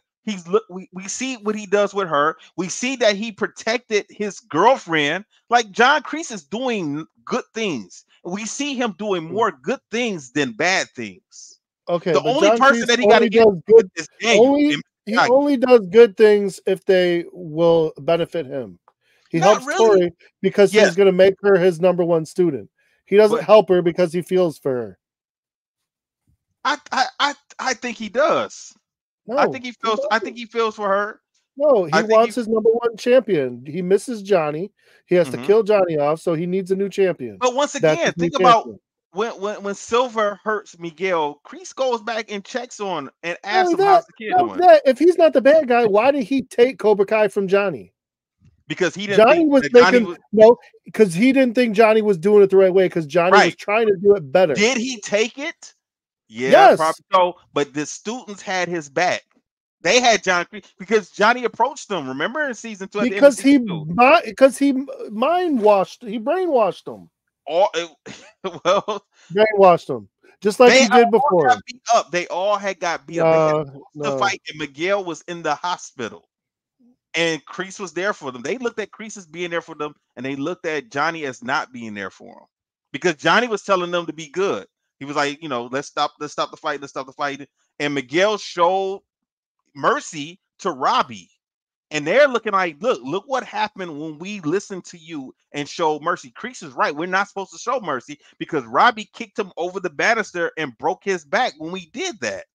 We see what he does with her. We see that he protected his girlfriend. Like John Kreese is doing good things. We see him doing more good things than bad things. Okay, the only John person Kreese that he got to get good is Daniel. He only does good things if they will benefit him. He helps Tori because he's going to make her his number one student. He doesn't help her because he feels for her. I think he does. No, I think he feels for her. No, he wants his number one champion. He misses Johnny. He has to kill Johnny off, so he needs a new champion. But once again, think about when Silver hurts Miguel, Kreese goes back and checks on and asks him how's the kid doing. If he's not the bad guy, why did he take Cobra Kai from Johnny? Because he didn't because he didn't think Johnny was doing it the right way. Because Johnny was trying to do it better. Did he take it? Yeah, probably so. But the students had his back. They had John Kreese because Johnny approached them. Remember in season 2? Because he brainwashed them. Brainwashed them just like he did before. They all had got beat up. The fight, and Miguel was in the hospital, and Kreese was there for them. They looked at Kreese as being there for them, and they looked at Johnny as not being there for him because Johnny was telling them to be good. He was like, let's stop the fight. And Miguel showed mercy to Robbie. And they're looking like, look what happened when we listened to you and showed mercy. Kreese is right. We're not supposed to show mercy because Robbie kicked him over the banister and broke his back when we did that.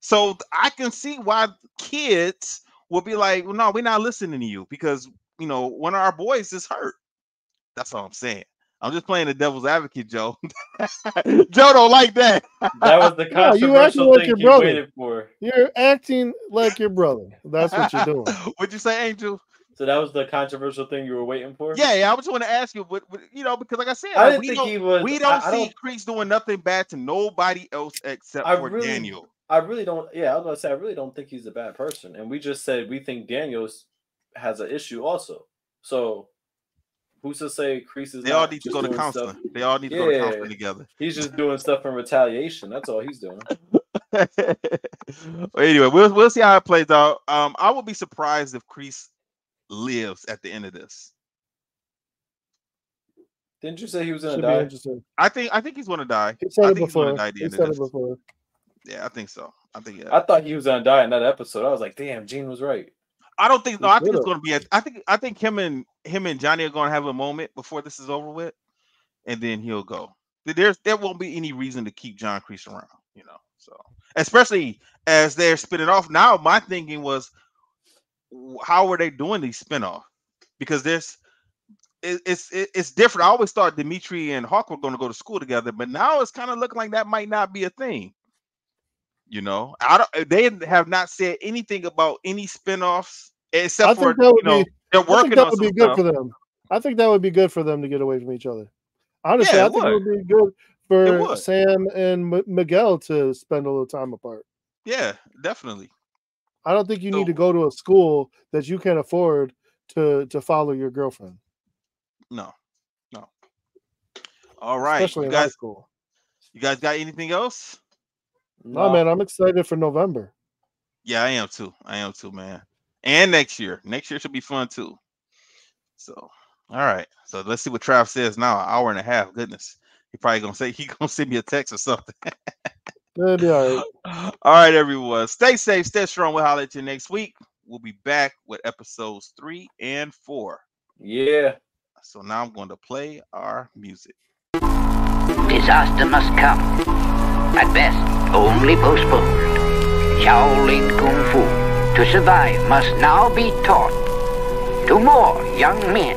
So I can see why kids will be like, well, no, we're not listening to you because, one of our boys is hurt. That's all I'm saying. I'm just playing the devil's advocate, Joe. Joe don't like that. That was the No, you acting controversial like thing your he brother. waited for. You're acting like your brother. That's what you're doing. What'd you say, Angel? So that was the controversial thing you were waiting for? Yeah. I just want to ask you, because like I said, I like, didn't think he was. we don't I see don't. Kreese doing nothing bad to nobody else except for Daniel. I really don't. Yeah, I was gonna say I really don't think he's a bad person, and we just said we think Daniels has an issue also. So who's to say Kreese is? They all need to go to counseling. They all need to go to counseling together. He's just doing stuff in retaliation. That's all he's doing. Anyway, we'll see how it plays out. I would be surprised if Kreese lives at the end of this. Didn't you say he was gonna die? Be interesting. I think he's gonna die. He said I it think before. He's gonna die at the He end said of it this. before. Yeah, I think so. Yeah. I thought he was gonna die in that episode. I was like, damn, Gene was right. I don't think. No, I think it's gonna be. I think him and Johnny are gonna have a moment before this is over with, and then he'll go. There won't be any reason to keep John Kreese around, So especially as they're spinning off now, my thinking was, how are they doing these spinoff? Because it's different. I always thought Dimitri and Hawk were going to go to school together, but now it's kind of looking like that might not be a thing. They have not said anything about any spinoffs except for they're working on some stuff. For them. I think that would be good for them to get away from each other. Honestly, I think it would be good for Sam and Miguel to spend a little time apart. Yeah, definitely. I don't think you need to go to a school that you can't afford to follow your girlfriend. No. All right, especially in high school. You guys got anything else? No, man, I'm excited for November. Yeah, I am too, man. And next year should be fun too. So, all right. So let's see what Trav says now. An hour and a half. Goodness, he gonna send me a text or something. That'll be all right. All right, everyone. Stay safe, stay strong. We'll holler at you next week. We'll be back with episodes 3 and 4. Yeah. So now I'm going to play our music. Disaster must come. At best, only postponed. Shaolin Kung Fu, to survive, must now be taught to more young men.